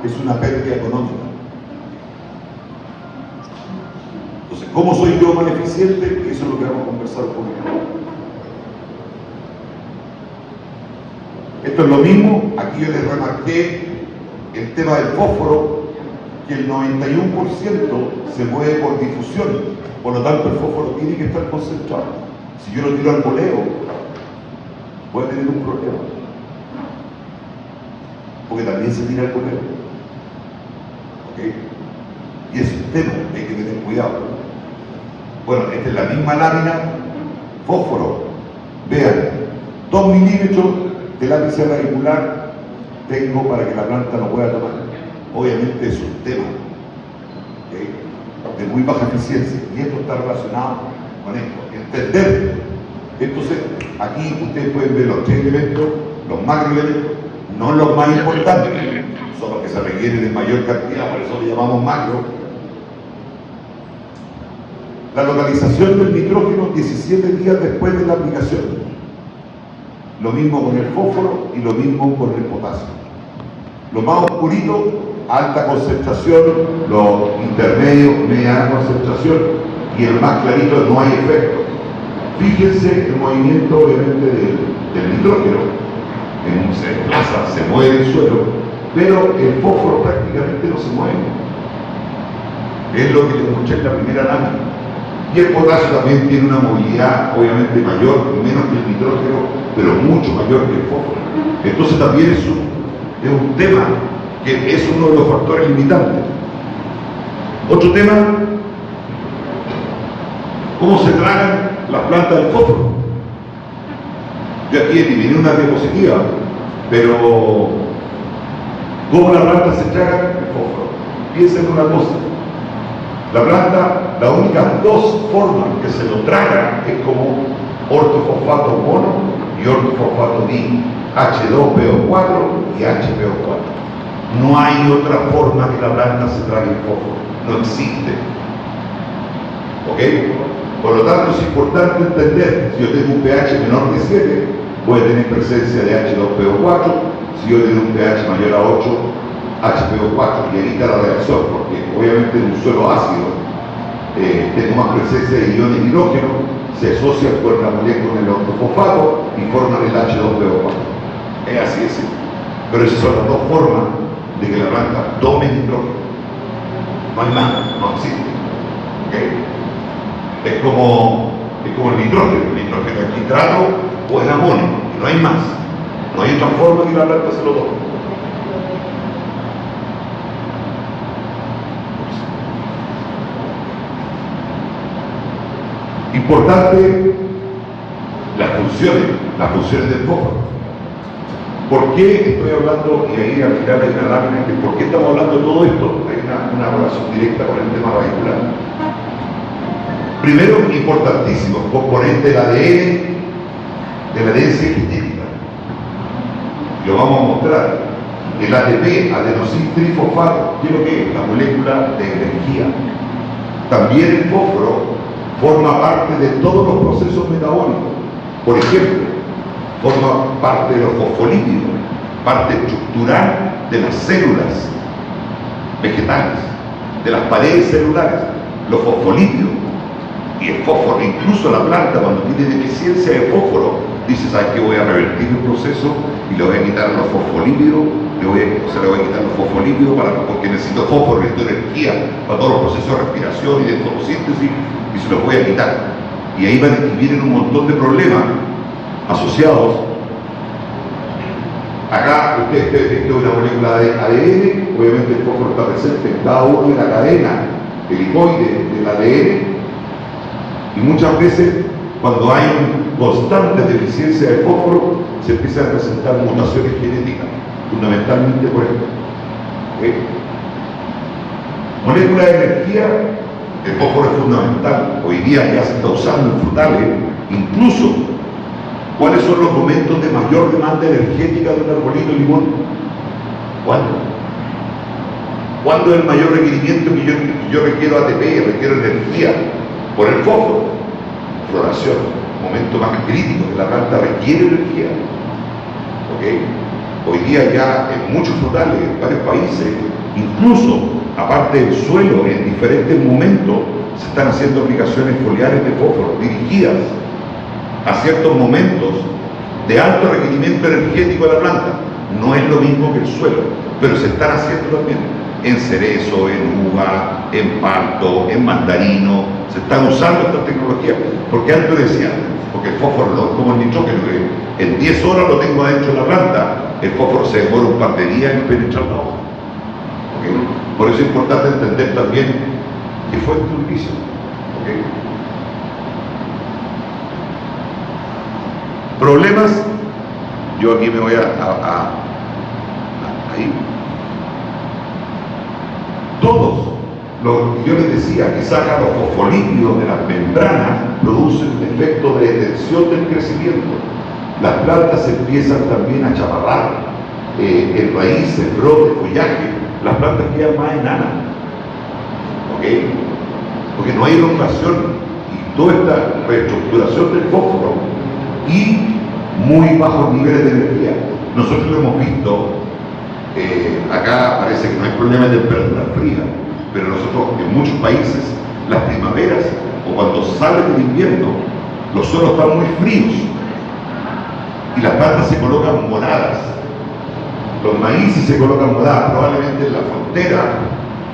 es una pérdida económica. Entonces, ¿cómo soy yo más eficiente? Eso es lo que vamos a conversar un poquito. Esto es lo mismo, aquí yo les remarqué el tema del fósforo, que el 91% se mueve por difusión, por lo tanto el fósforo tiene que estar concentrado. Si yo lo tiro al voleo, voy a tener un problema, porque también se tira al voleo. ¿Ok? Y es un tema que hay que tener cuidado. Bueno, esta es la misma lámina, fósforo. Vean, 2 milímetros de lápiz radicular tengo para que la planta no pueda tomar. Obviamente es un tema, ¿okay?, de muy baja eficiencia, y esto está relacionado con esto. Entender. Entonces, aquí ustedes pueden ver los 3 elementos, los macroelementos, no los más importantes, son los que se requieren en mayor cantidad, por eso le llamamos macro. La localización del nitrógeno 17 días después de la aplicación. Lo mismo con el fósforo y lo mismo con el potasio. Lo más oscurito, alta concentración, los intermedios, mediana concentración, y el más clarito, no hay efecto. Fíjense el movimiento obviamente del nitrógeno, se desplaza, se mueve el suelo, pero el fósforo prácticamente no se mueve. Es lo que les mostré en la primera lámina. Y el potasio también tiene una movilidad obviamente mayor, menos que el nitrógeno, pero mucho mayor que el fósforo. Entonces también es un tema que es uno de los factores limitantes. Otro tema, ¿cómo se tragan las plantas del fósforo? Yo aquí eliminé una diapositiva, pero ¿cómo la planta se traga el fósforo? Piensen en una cosa. La planta, las únicas 2 formas que se lo traga es como ortofosfato mono y ortofosfato di, H2PO4 y HPO4. No hay otra forma que la planta se trague el fósforo, no existe. ¿Ok? Por lo tanto, es importante entender, si yo tengo un pH menor de 7, voy a tener presencia de H2PO4, si yo tengo un pH mayor a 8, HPO4, y evita la reacción, porque obviamente en un suelo ácido tengo más presencia de iones de hidrógeno, se asocian con la molécula con el ortofosfato y forman el H2PO4. Es así de simple. Pero esas son las 2 formas de que la planta tome nitrógeno. No hay más, no existe. ¿Okay? Es como el nitrógeno es nitrato o es amonio, y no hay más. No hay otra forma que la planta se lo tome. Importante las funciones del fósforo. ¿Por qué estoy hablando, y ahí al final hay una lámina, que por qué estamos hablando de todo esto? Hay una relación directa con el tema radicular. Primero, importantísimo, componente del ADN, de la herencia genética. Lo vamos a mostrar. El ATP, adenosintrifosfato, ¿qué es lo que es? La molécula de energía. También el fósforo forma parte de todos los procesos metabólicos. Por ejemplo, forma parte de los fosfolípidos, parte estructural de las células vegetales, de las paredes celulares, los fosfolípidos. Y el fósforo, incluso la planta cuando tiene deficiencia de fósforo, dice, ¿sabes qué? Voy a revertir el proceso y le voy a quitar los fosfolípidos, le voy a quitar los fosfolípidos porque necesito fósforo, necesito energía para todos los procesos de respiración y de fotosíntesis, y se los voy a quitar. Y ahí vienen un montón de problemas asociados. Acá, esto es una molécula de ADN, obviamente el fósforo está presente en cada uno de la cadena helicoide del ADN, y muchas veces cuando hay constante deficiencia de fósforo se empiezan a presentar mutaciones genéticas, fundamentalmente por esto. Molécula de energía, el fósforo es fundamental. Hoy día ya se está usando en frutales, incluso. ¿Cuáles son los momentos de mayor demanda energética de un arbolito de limón? ¿Cuándo? ¿Cuándo es el mayor requerimiento que yo requiero ATP, requiero energía? Por el fósforo. Floración, momento más crítico que la planta requiere energía. Hoy día ya en muchos frutales, en varios países, incluso aparte del suelo, en diferentes momentos se están haciendo aplicaciones foliares de fósforo dirigidas a ciertos momentos de alto requerimiento energético de la planta. No es lo mismo que el suelo, pero se están haciendo también en cerezo, en uva, en palto, en mandarino. Se están usando estas tecnologías, porque antes decían, porque el fósforo no es como el nitrógeno, que en 10 horas lo tengo adentro de la planta, el fósforo se demora un par de días en penetrar la hoja. Por eso es importante entender también qué fue este utilizo. Problemas, yo aquí me voy ahí. Todos lo que yo les decía, que sacan los fosfolípidos de las membranas, producen un efecto de detención del crecimiento. Las plantas empiezan también a chaparrar, el raíz, el brote, el follaje, las plantas quedan más enanas. Porque no hay elongación y toda esta reestructuración del fósforo y muy bajos niveles de energía. Nosotros lo hemos visto, acá parece que no hay problema de temperatura fría, pero nosotros en muchos países, las primaveras o cuando sale el invierno, los suelos están muy fríos y las plantas se colocan moradas. Los maíces se colocan moradas. Probablemente en la frontera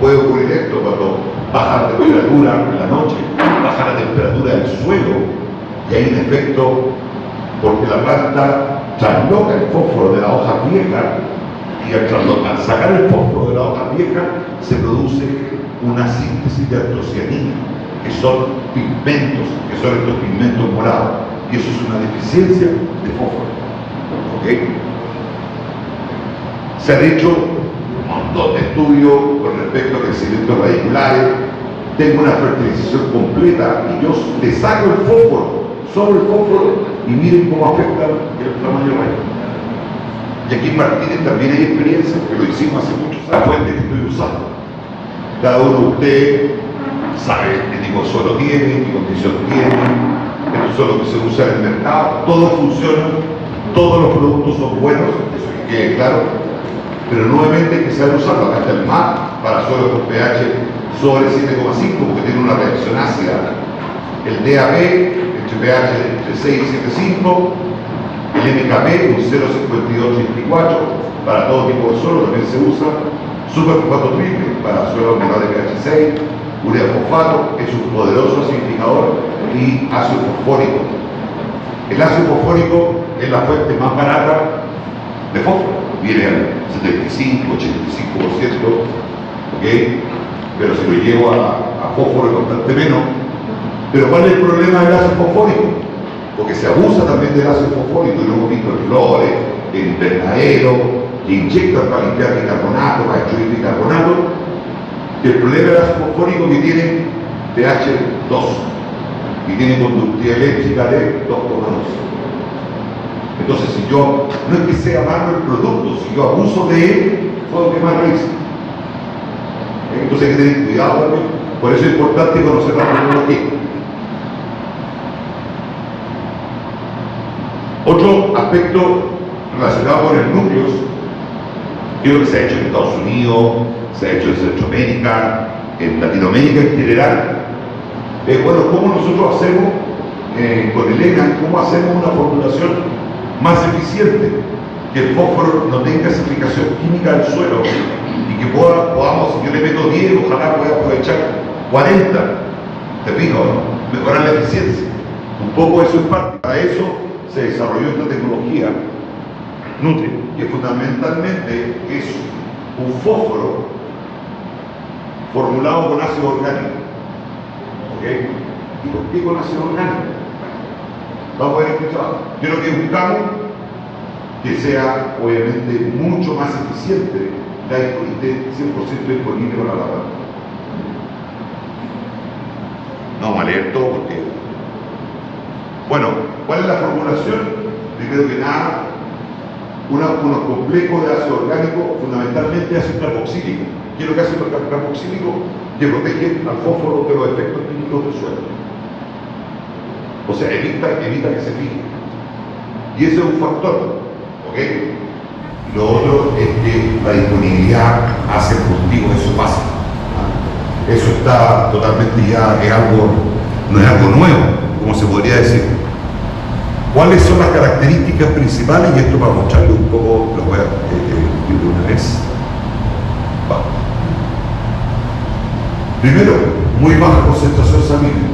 puede ocurrir esto cuando baja la temperatura en la noche, baja la temperatura del suelo y hay un efecto porque la planta trasloca el fósforo de la hoja vieja y al sacar el fósforo de la hoja vieja se produce una síntesis de antocianina, que son pigmentos, que son estos pigmentos morados, y eso es una deficiencia de fósforo. Se han hecho un montón de estudios con respecto a crecimientos radiculares. Tengo una fertilización completa y yo le saco el fósforo, solo el fósforo, y miren cómo afecta el tamaño raíz. Y aquí en Martínez también hay experiencias, que lo hicimos hace muchos años, la fuente que estoy usando. Cada uno de ustedes sabe qué tipo de suelo tiene, qué condición tiene, el suelo que se usa en el mercado, todo funciona, todos los productos son buenos, eso que quede claro, pero nuevamente hay que saber usarlo. Acá está el MAP para suelos con pH sobre 7,5 porque tiene una reacción ácida. El DAB entre pH entre 6 y 7,5, el MKP un 0,52-84 para todo tipo de suelo también se usa, superfosfato triple para suelos menores de pH 6, urea fosfato es un poderoso acidificador y ácido fosfórico. El ácido fosfórico es la fuente más barata de fósforo, viene al 75-85%, pero si lo llevo a fósforo de constante menos, Pero ¿cuál es el problema del ácido fosfórico? Porque se abusa también del ácido fosfórico, y lo hemos visto en flores, en invernaderos, que inyectan para limpiar bicarbonato, para destruir bicarbonato. El problema del ácido fosfórico que tiene pH 2 y tiene conductividad eléctrica de 2,2. Entonces, si yo, no es que sea malo el producto, si yo abuso de él, puedo quemar raíces. Entonces hay que tener cuidado también. Por eso es importante conocer la tecnología. Otro aspecto relacionado con el núcleo, creo que se ha hecho en Estados Unidos, se ha hecho en Centroamérica, en Latinoamérica en general. Bueno, ¿cómo nosotros hacemos con el ENA, cómo hacemos una formulación más eficiente? Que el fósforo no tenga esa aplicación química del suelo y que podamos, si yo le meto 10, ojalá pueda aprovechar 40. ¿Te fijo? Mejorar la eficiencia. Un poco eso es parte. Para eso se desarrolló esta tecnología Nutri, que fundamentalmente es un fósforo formulado con ácido orgánico. ¿Ok? ¿Y por qué con ácido orgánico? Vamos a ver qué trabajo. Yo lo que buscamos que sea obviamente mucho más eficiente la disponibilidad, 100% disponible para la planta. No vamos a leer todo porque... Bueno, ¿cuál es la formulación? Primero que nada, unos complejos de ácido orgánico, fundamentalmente ácido carboxílico. ¿Qué es lo que hace el carboxílico? Que protege al fósforo de los efectos químicos del suelo. O sea, evita que se fije. Y ese es un factor. ¿Ok? Lo otro es que la disponibilidad hace el cultivo, eso pasa. Eso está totalmente ya, no es algo nuevo, como se podría decir. ¿Cuáles son las características principales? Y esto para mostrarle un poco, lo voy a ir de una vez. Va. Primero, muy baja concentración salina.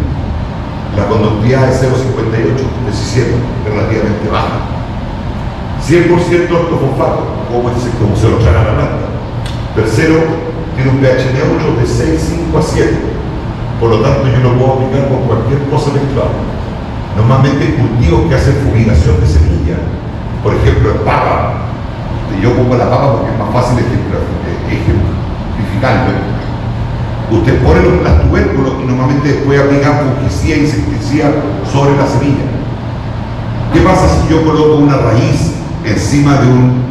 La conductividad es 0,58, es decir, relativamente baja. 100% ortofosfato, como se lo traga la planta. Tercero, tiene un pH neutro de 6,5 a 7. Por lo tanto, yo lo puedo aplicar con cualquier cosa mezclada. Normalmente cultivos que hacen fumigación de semilla, por ejemplo, en papa. Yo pongo la papa porque es más fácil ejemplificarlo. Usted pone las tubérculos y normalmente después aplica fungicida e insecticida sobre la semilla. ¿Qué pasa si yo coloco una raíz encima de un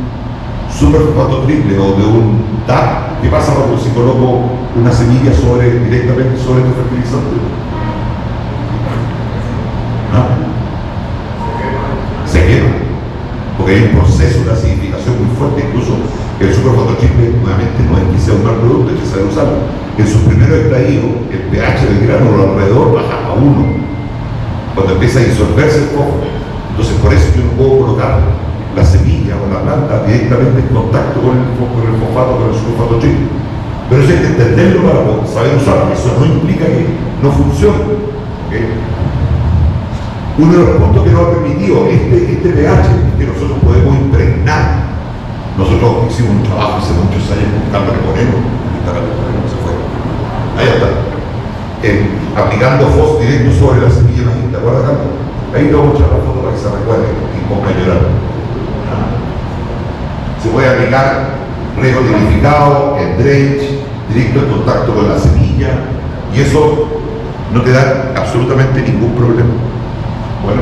superfosfato triple o de un DAP? ¿Qué pasa cuando si coloco una semilla directamente sobre este fertilizante? ¿No? Se quema. Porque hay un proceso de acidificación muy fuerte. Incluso el superfosfato triple, nuevamente, no es que sea un mal producto, es que sabe usarlo. En sus primeros extraídos, el pH del gránulo alrededor baja a 1 cuando empieza a disolverse el fósforo. Entonces, por eso yo no puedo colocar la semilla o la planta directamente en contacto con el fosfato, con el sulfato triple. Pero eso hay que entenderlo para saber usarlo. Eso no implica que no funcione. ¿Okay? Uno de los puntos que nos ha permitido este pH es que nosotros podemos impregnar. Nosotros hicimos un trabajo hace muchos años con Carlos Moreno, se fue. Ahí está. Aplicando fósforo directo sobre la semilla. ¿Te acuerdas, Carlos? Ahí te voy a mostrar la foto para que se recuerde y ponga a llorar. Se puede aplicar riego tinificado, en drench, directo en contacto con la semilla, y eso no te da absolutamente ningún problema. Bueno,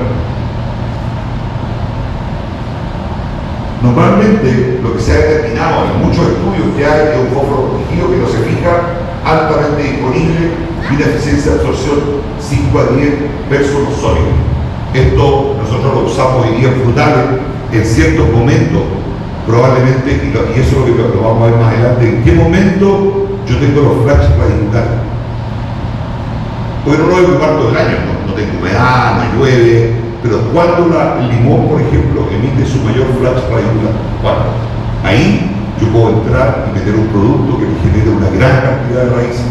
normalmente lo que se ha determinado en muchos estudios que hay es un fósforo protegido que no se fija, altamente disponible y una eficiencia de absorción 5 a 10 versus los sólidos. Esto nosotros lo usamos hoy día en frutales en ciertos momentos, probablemente, y eso es lo que lo vamos a ver más adelante, en qué momento yo tengo los flash radiculares. Porque no lo voy a ocupar todo el año, no tengo humedad, no llueve, pero cuando el limón, por ejemplo, emite su mayor flash radicular, ¿cuándo? Ahí yo puedo entrar y meter un producto que me genere una gran cantidad de raíces.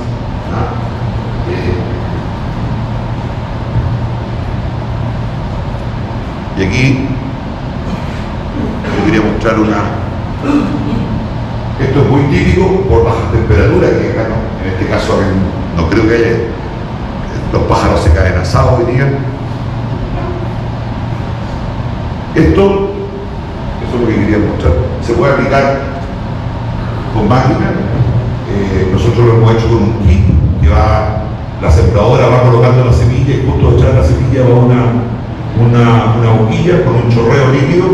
Y aquí yo quería mostrar esto es muy típico por bajas temperaturas, que acá no, en este caso no creo que haya los pájaros se caen asados hoy día. Esto, eso es lo que quería mostrar, se puede aplicar con máquina. Nosotros lo hemos hecho con un kit que la sembradora va colocando la semilla y justo detrás de la semilla va una boquilla con un chorreo líquido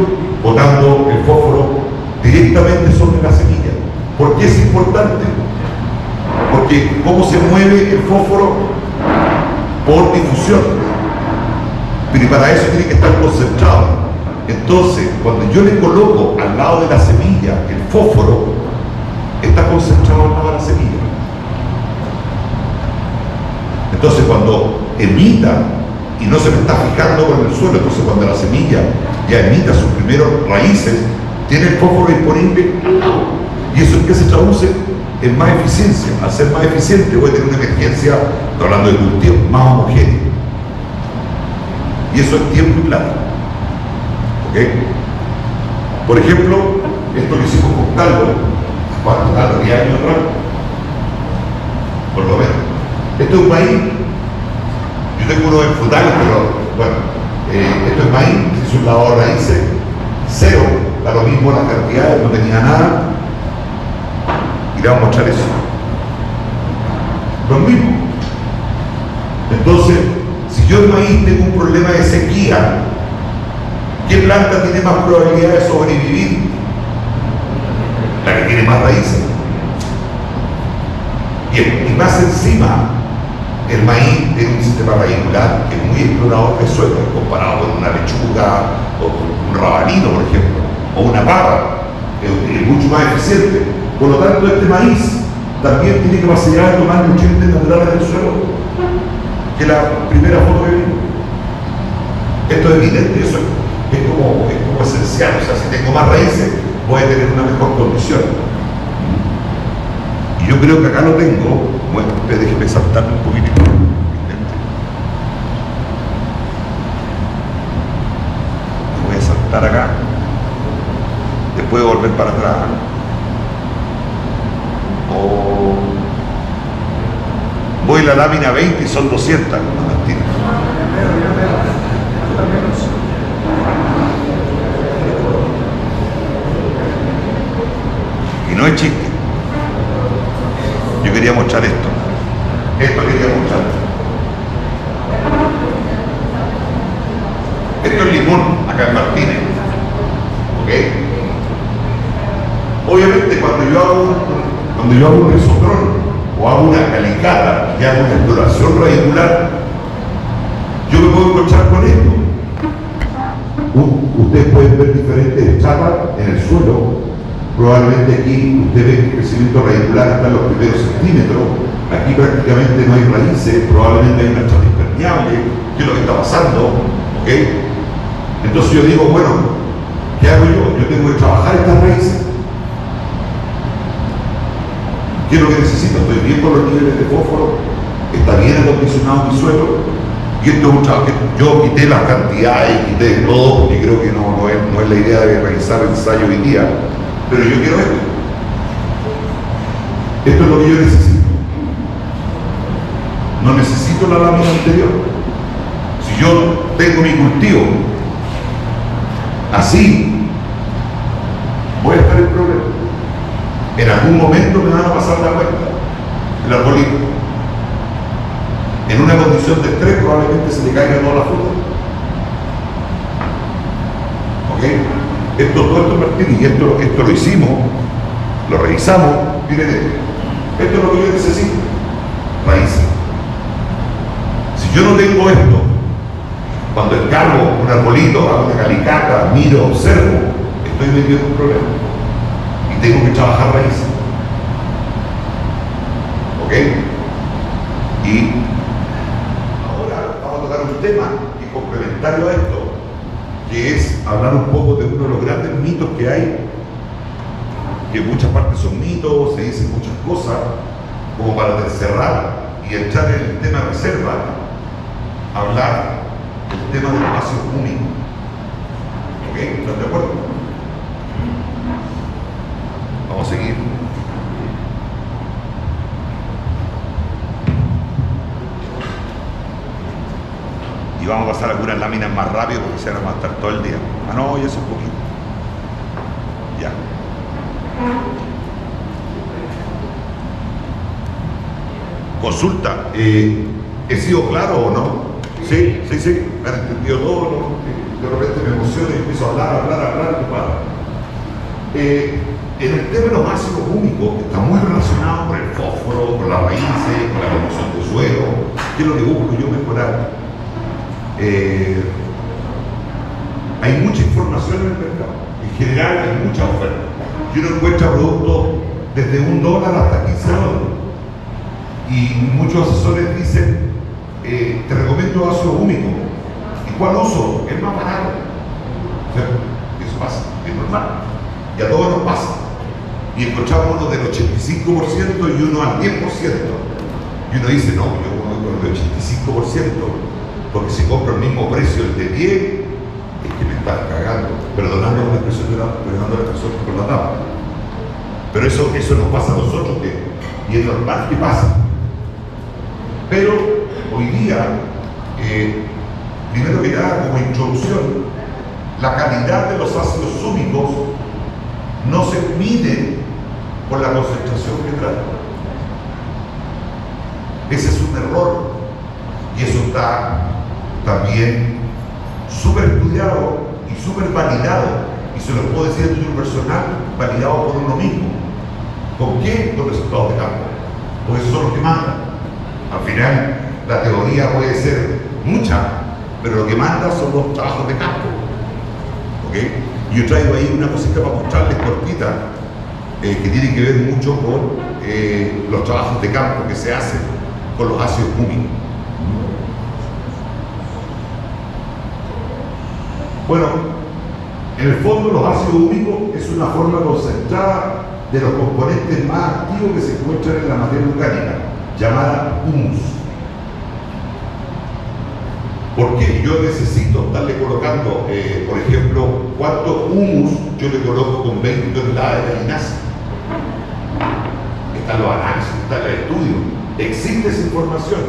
botando el fósforo directamente sobre la semilla. ¿Por qué es importante? Porque cómo se mueve el fósforo por difusión, pero para eso tiene que estar concentrado. Entonces, cuando yo le coloco al lado de la semilla el fósforo, está concentrado al lado de la semilla. Entonces, cuando emita y no se me está fijando con el suelo, entonces cuando la semilla ya emita sus primeros raíces, tiene el fósforo disponible al lado. ¿Y eso en qué se traduce? En más eficiencia. Al ser más eficiente voy a tener una emergencia, estoy hablando de cultivo, más homogéneo. Y eso es tiempo y plata. ¿Ok? Por ejemplo, esto lo hicimos con Carlos, ¿cuántos años? 10 años atrás, por lo menos. Esto es maíz. Yo tengo uno en frutales, pero bueno, esto es maíz, se hizo un lavado de raíces, cero, da lo mismo las cantidades, no tenía nada. Y le vamos a mostrar eso. Lo mismo. Entonces, si yo en maíz tengo un problema de sequía, ¿qué planta tiene más probabilidad de sobrevivir? La que tiene más raíces. Y más encima, el maíz tiene un sistema radicular que es muy explorador de suelo, comparado con una lechuga o un rabanino, por ejemplo, o una papa, es mucho más eficiente. Por lo tanto, este maíz también tiene capacidad de tomar nutrientes naturales del suelo, que la primera foto que vimos. Esto es evidente, eso es como esencial. O sea, si tengo más raíces, voy a tener una mejor condición. Y yo creo que acá lo tengo. Bueno, déjeme saltarme un poquitito. Voy a saltar acá. Después volver para atrás. Voy a la lámina 20 y son 200. No, mentira. Y no es chiste. Yo quería mostrar esto. Esto quería mostrar. Esto es limón, acá en Martínez. ¿Ok? Obviamente cuando yo hago un mesotrón o hago una calicata y hago una exploración radicular, yo me puedo encontrar con esto. Ustedes pueden ver diferentes chapas en el suelo. Probablemente aquí usted ve que el crecimiento radicular está en los primeros centímetros. Aquí prácticamente no hay raíces, probablemente hay una chapa impermeable. ¿Qué es lo que está pasando? ¿Ok? Entonces yo digo, bueno, ¿qué hago yo? Yo tengo que trabajar estas raíces. ¿Qué es lo que necesito? Estoy bien con los niveles de fósforo, está bien acondicionado mi suelo, y esto es un trabajo que yo quité las cantidades, quité todo, porque creo que no es la idea de realizar ensayo hoy día, pero yo quiero esto. Esto es lo que yo necesito. No necesito la lámina anterior. Si yo tengo mi cultivo así, voy a estar en problema. En algún momento me van a pasar la cuenta, el arbolito. En una condición de estrés probablemente se le caiga toda la fruta. ¿Ok? Todo esto Martín, y esto lo hicimos, lo revisamos, miren esto es lo que yo necesito, raíces. Si yo no tengo esto, cuando encargo un arbolito, hago una calicata, miro, observo, estoy metido en un problema. Tengo que trabajar raíces. ¿Ok? Y ahora vamos a tocar un tema que es complementario a esto, que es hablar un poco de uno de los grandes mitos que hay, que en muchas partes son mitos, se dicen muchas cosas, como para cerrar y entrar en el tema reserva, hablar del tema del espacio único. ¿Ok? ¿Están de acuerdo? Vamos a seguir. vamos a pasar algunas láminas más rápido porque se van a aguantar todo el día. Ah, no, ya es un poquito. Ya. Consulta, ¿he sido claro o no? Sí, me han entendido todo, ¿no? De repente me emociono y empiezo a hablar, en el tema de los ácidos húmicos está muy relacionado con el fósforo, con las raíces, con la promoción de suelo, que es lo que busco yo mejorar. Hay mucha información en el mercado, en general hay mucha oferta. Y uno encuentra productos desde $1 hasta $15. Y muchos asesores dicen, te recomiendo ácido húmico. ¿Y cuál uso? Es más barato. O sea, eso pasa, es normal. Y a todos nos pasa. Y encontramos uno del 85% y uno al 10%. Y uno dice, no, yo voy con el 85%, porque si compro el mismo precio el de 10, es que me estás cagando. Perdonando la expresión con la tabla. Pero eso nos pasa a nosotros, y es normal que pase. Pero hoy día, primero que nada, como introducción, la calidad de los ácidos húmicos no se mide por la concentración que trae. Ese es un error, y eso está también súper estudiado y súper validado, y se lo puedo decir a título personal, validado por uno mismo. ¿Con qué? Con resultados de campo, porque esos son los que mandan. Al final, la teoría puede ser mucha, pero lo que manda son los trabajos de campo. ¿Ok? Yo traigo ahí una cosita para mostrarles cortita, que tiene que ver mucho con los trabajos de campo que se hacen con los ácidos húmicos. Bueno, en el fondo los ácidos húmicos es una forma concentrada de los componentes más activos que se encuentran en la materia orgánica, llamada humus. ¿Por qué? Yo necesito estarle colocando, por ejemplo, ¿cuánto humus yo le coloco con 20 toneladas de gallinaza? Están los análisis, está el estudio. Existe esa información.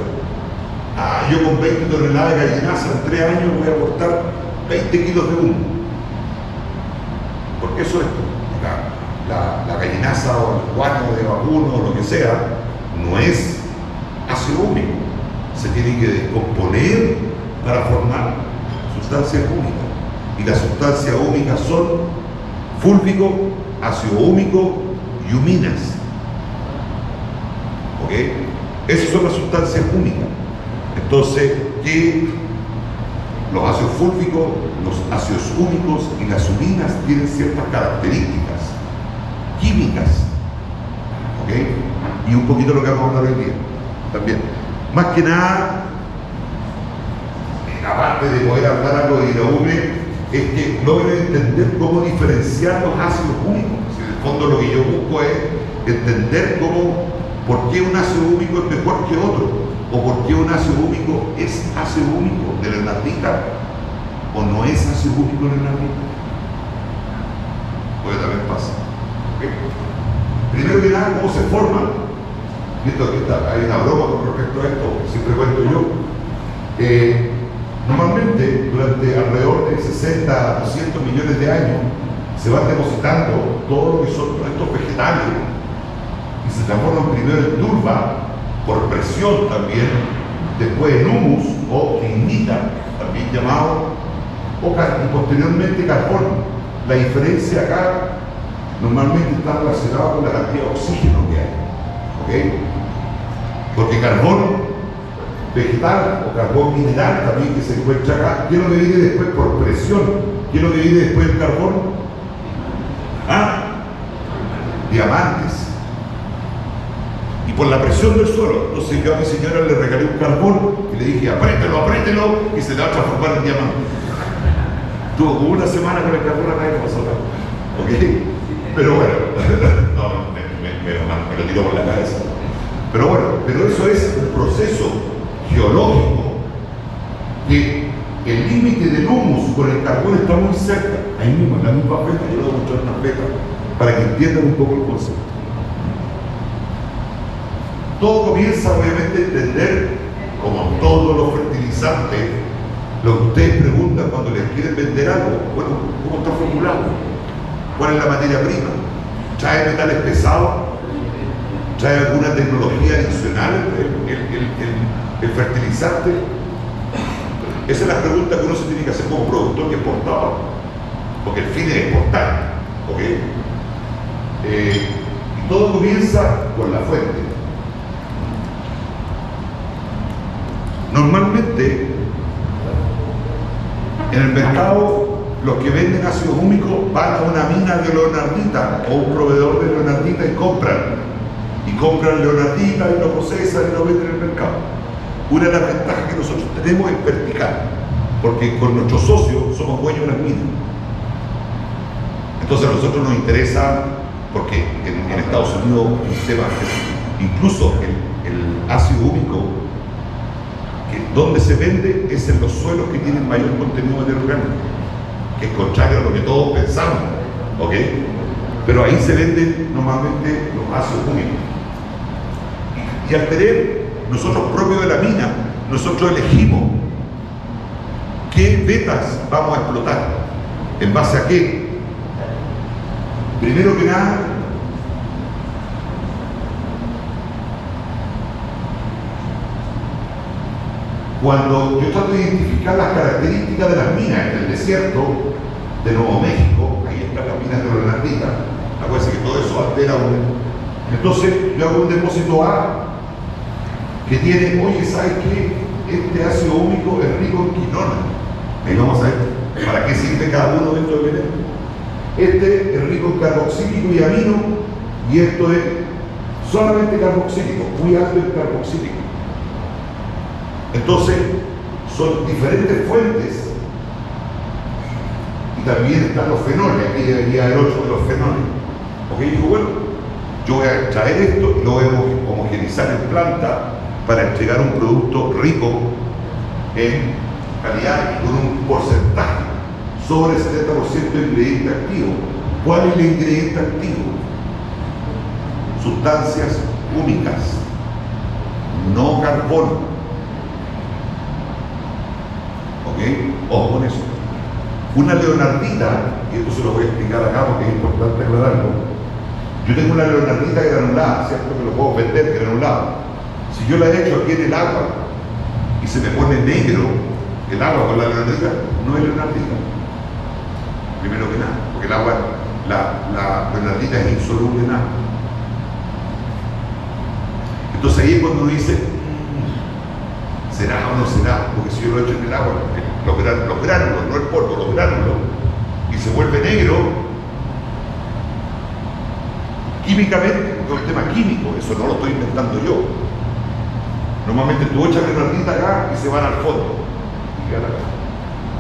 Yo con 20 toneladas de gallinaza en 3 años voy a aportar 20 kilos de humus. ¿Por qué eso es? La gallinaza o el guano de vacuno o lo que sea no es ácido húmico, se tiene que descomponer para formar sustancias húmicas, y las sustancias húmicas son fúlvico, ácido húmico y huminas. ¿Ok? Esas son las sustancias húmicas. Entonces, que los ácidos fúlvicos, los ácidos húmicos y las huminas tienen ciertas características químicas, ¿ok? Y un poquito lo que vamos a hablar hoy día también. Más que nada, aparte de poder hablar algo de IRAUME, es que logren entender cómo diferenciar los ácidos húmicos. En el fondo lo que yo busco es entender por qué un ácido húmico es mejor que otro, o por qué un ácido húmico es ácido húmico de la hernandita o no es ácido húmico de la hernandita. Pues también pasa. ¿Okay? Primero que nada, ¿cómo se forman? Hay una broma con respecto a esto, que siempre cuento yo. Normalmente, durante alrededor de 60 a 200 millones de años, se van depositando todo lo que son estos vegetales y se transforman primero en turba, por presión también, después en humus o lignita, también llamado, y posteriormente carbón. La diferencia acá normalmente está relacionada con la cantidad de oxígeno que hay, ¿ok? Porque carbón vegetal o carbón mineral también que se encuentra acá, ¿qué es lo que viene después por presión? ¿Qué es lo que viene después del carbón? Diamantes. Y por la presión del suelo. Entonces yo a mi señora le regalé un carbón y le dije, apriételo, y se le va a transformar en diamante. Tuvo como una semana con el carbón acá y no pasó nada. ¿Ok? Pero bueno, no, me lo tiró por la cabeza. Pero bueno, eso es un proceso geológico que el límite del humus con el carbón está muy cerca. Ahí mismo, en la misma feta, yo le voy a mostrar una feta para que entiendan un poco el concepto. Todo comienza obviamente a entender, como todos los fertilizantes, Lo que ustedes preguntan cuando les quieren vender algo, bueno, ¿cómo está formulado? ¿Cuál es la materia prima? ¿Trae metales pesados? ¿Trae alguna tecnología adicional el fertilizante? Esa es la pregunta que uno se tiene que hacer como productor y exportador, porque el fin es exportar, ¿ok? Y todo comienza con la fuente. Normalmente, en el mercado, los que venden ácido húmico van a una mina de leonardita o un proveedor de leonardita y compran leonardita y lo procesan y lo venden en el mercado. Una de las ventajas que nosotros tenemos es vertical, porque con nuestros socios somos dueños de las minas. Entonces a nosotros nos interesa, porque en Estados Unidos un tema, incluso el ácido húmico, donde se vende es en los suelos que tienen mayor contenido de materia orgánica, que es contrario a lo que todos pensamos, ¿ok? Pero ahí se venden normalmente los ácidos húmicos. Y al tener nosotros propios de la mina, nosotros elegimos qué vetas vamos a explotar, en base a qué. Primero que nada, cuando yo trato de identificar las características de las minas en el desierto de Nuevo México, ahí están las minas de leonardita, acuérdense que todo eso altera entonces yo hago un depósito A que tiene, oye, ¿sabes qué? Este ácido húmico es rico en quinona. Ahí vamos a ver para qué sirve cada uno de estos elementos. Este es rico en carboxílico y amino, y esto es solamente carboxílico, muy alto en carboxílico. Entonces, son diferentes fuentes. Y también están los fenoles, aquí debería haber 8 de los fenoles. Ok, digo, bueno, yo voy a extraer esto y lo voy a homogeneizar en planta para entregar un producto rico en calidad y con un porcentaje sobre el 70% de ingrediente activo. ¿Cuál es el ingrediente activo? Sustancias húmicas, no carbono. ¿Ok? Ojo con eso. Una leonardita, y esto se lo voy a explicar acá porque es importante aclararlo. Yo tengo una leonardita granulada, ¿cierto? Que lo puedo vender granulado. Si yo la echo aquí en el agua y se me pone negro el agua con la leonardita, no es leonardita. Primero que nada, porque el agua, la leonardita es insoluble en agua. Entonces ahí es cuando uno dice, ¿será o no será? Porque si yo lo echo en el agua, los gránulos, no el polvo, los gránulos, y se vuelve negro, químicamente, porque es un tema químico, eso no lo estoy inventando yo. Normalmente tú echas leonardita acá y se van al fondo.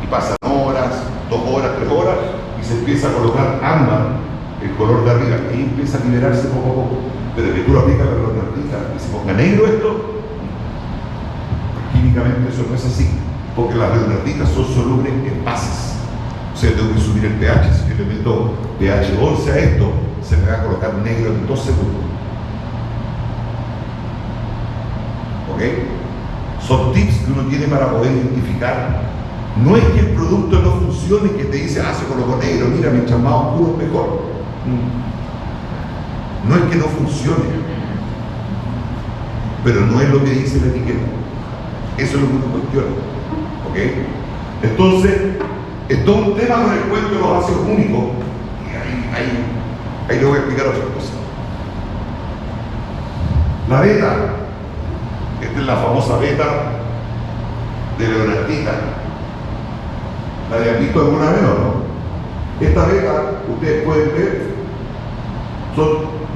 Y pasan horas, 2 horas, 3 horas, y se empieza a colocar ámbar, el color de arriba, y empieza a liberarse poco a poco. Pero que tú lo aplicas la leonardita y se ponga negro esto, químicamente eso no es así, porque las leonarditas son solubles en bases. O sea, tengo que subir el pH. Si yo le meto pH 11 a esto, se me va a colocar negro en 2 segundos. ¿Ok? Son tips que uno tiene para poder identificar. No es que el producto no funcione y que te dice, se colocó negro, mira, mientras más oscuro es mejor. No es que no funcione, pero no es lo que dice la etiqueta. Eso es lo que uno cuestiona. ¿Ok? Entonces, es todo un tema con el cuento de los ácidos únicos, y ahí le voy a explicar otra cosa. La beta, esta es la famosa beta de leonardita. ¿La habían visto alguna vez o no? Esta beta, ustedes pueden ver, son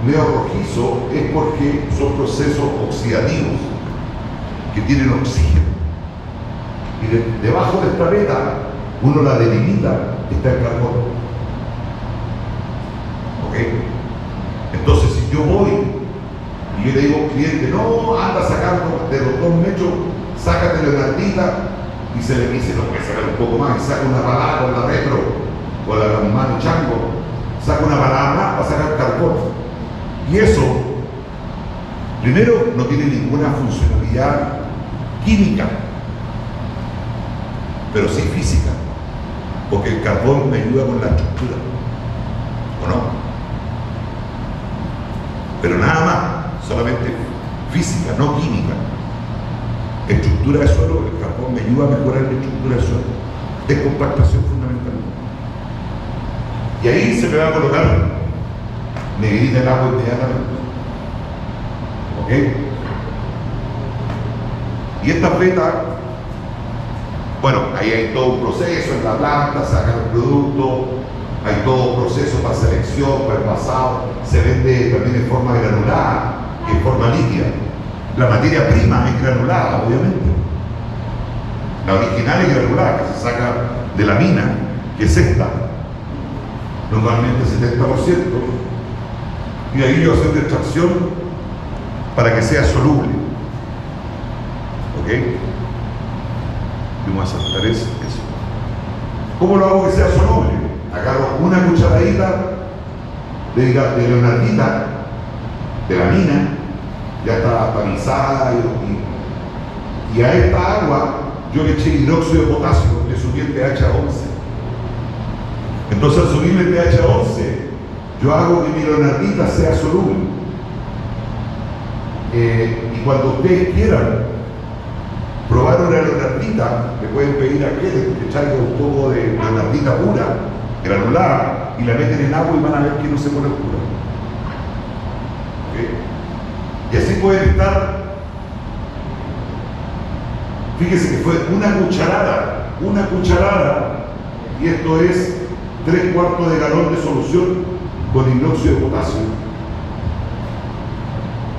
medio rojizos, es porque son procesos oxidativos que tienen oxígeno. Y debajo de esta beta, uno la delimita, está el carbono. ¿Ok? Entonces, si yo voy y yo le digo al cliente, no, anda sacando de los 2 metros, sácate leonardita, y se le dice, no, puede sacar un poco más, y saca una balada con la retro, con la mano chango, saca una balada más para sacar carbono. Y eso, primero, no tiene ninguna funcionalidad química, pero sí física, porque el carbón me ayuda con la estructura, ¿o no? Pero nada más, solamente física, no química. Estructura de suelo, el carbón me ayuda a mejorar la estructura del suelo. Descompactación fundamentalmente. Y ahí se me va a colocar negrita el agua inmediatamente. ¿Ok? Y esta fleta, bueno, ahí hay todo un proceso en la planta, sacan el producto, hay todo un proceso para selección, para envasado, se vende también en forma granulada y en forma líquida. La materia prima es granulada, obviamente. La original es granulada, que se saca de la mina, que es esta, normalmente 70%, y ahí yo hago extracción para que sea soluble. ¿Ok? Vamos a saltar eso. ¿Cómo lo hago que sea soluble? Agarro una cucharadita de leonardita de la mina, ya está tamizada, y a esta agua yo le eché hidróxido de potasio, le subí el pH a 11. Entonces al subirle el pH a 11, yo hago que mi leonardita sea soluble. Y cuando ustedes quieran probar una leonardita, le pueden pedir a aquel que traiga un poco de leonardita pura, granulada, y la meten en agua y van a ver que no se pone oscura. ¿Okay? Y así pueden estar. Fíjese que fue una cucharada, y esto es 3/4 de galón de solución con hidróxido de potasio.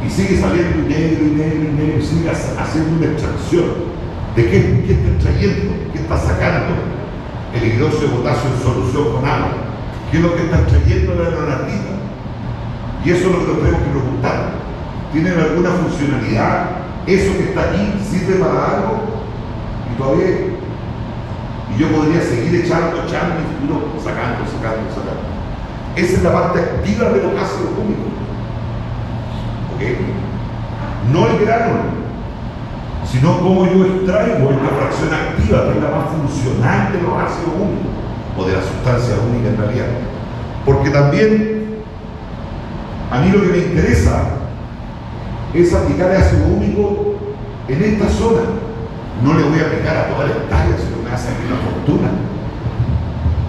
Y sigue saliendo negro, y sigue haciendo una extracción de qué está extrayendo, qué está sacando el hidróxido de potasio en solución con agua, qué es lo que está extrayendo la leonardita. Y eso es lo que nos tenemos que preguntar. ¿Tienen alguna funcionalidad? ¿Eso que está aquí sirve para algo? Y todavía, y yo podría seguir echando y sacando. Esa es la parte activa de los ácidos húmicos. ¿Ok? No el gránulo, sino cómo yo extraigo esta fracción activa, que es la más funcional de los ácidos húmicos, o de la sustancia única en realidad. Porque también a mí lo que me interesa es aplicar ácido húmico en esta zona. No le voy a aplicar a toda la hectárea, sino me hace una fortuna.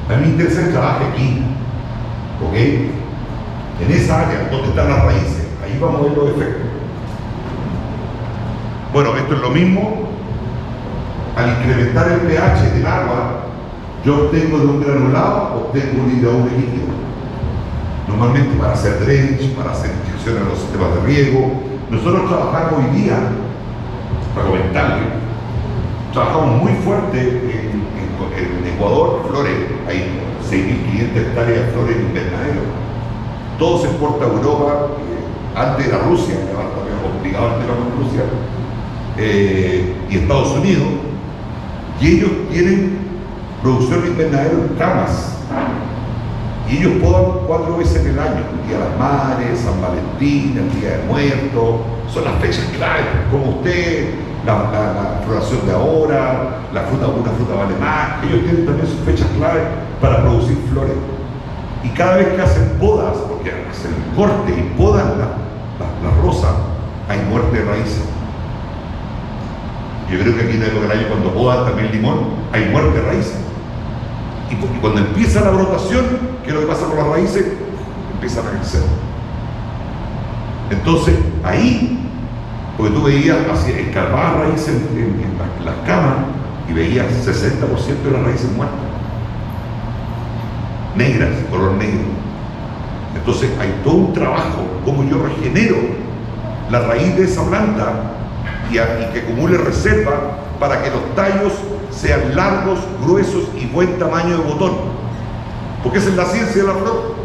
A mí me interesa que trabaje aquí, ¿ok? En esa área donde están las raíces, ahí vamos a ver los efectos. Bueno, esto es lo mismo. Al incrementar el pH del agua, yo obtengo de un granulado, obtengo un líquido. Normalmente para hacer drench, para hacer inyección en los sistemas de riego. Nosotros trabajamos hoy día, para comentarles, trabajamos muy fuerte en Ecuador, flores, hay 6.500 hectáreas de flores en invernadero. Todo se exporta a Europa, antes era Rusia, ahora está medio complicado el tema con Rusia, y Estados Unidos, y ellos tienen producción de invernadero en camas, y ellos podan 4 veces en el año: el Día de las Madres, San Valentín, el Día de Muertos. Son las fechas claves, como usted, la floración de ahora, una fruta vale más. Ellos tienen también sus fechas claves para producir flores, y cada vez que hacen podas, porque hacen el corte y podan la rosa, hay muerte de raíces. Yo creo que aquí en la época del año, cuando podan también el limón, hay muerte de raíces. Y cuando empieza la brotación, ¿qué es lo que pasa con las raíces? Empiezan a crecer. Entonces, ahí, porque tú veías, escarbabas raíces en las camas y veías 60% de las raíces muertas, negras, color negro. Entonces, hay todo un trabajo, como yo regenero la raíz de esa planta y que acumule reserva para que los tallos sean largos, gruesos y buen tamaño de botón. Porque esa es la ciencia de la flor.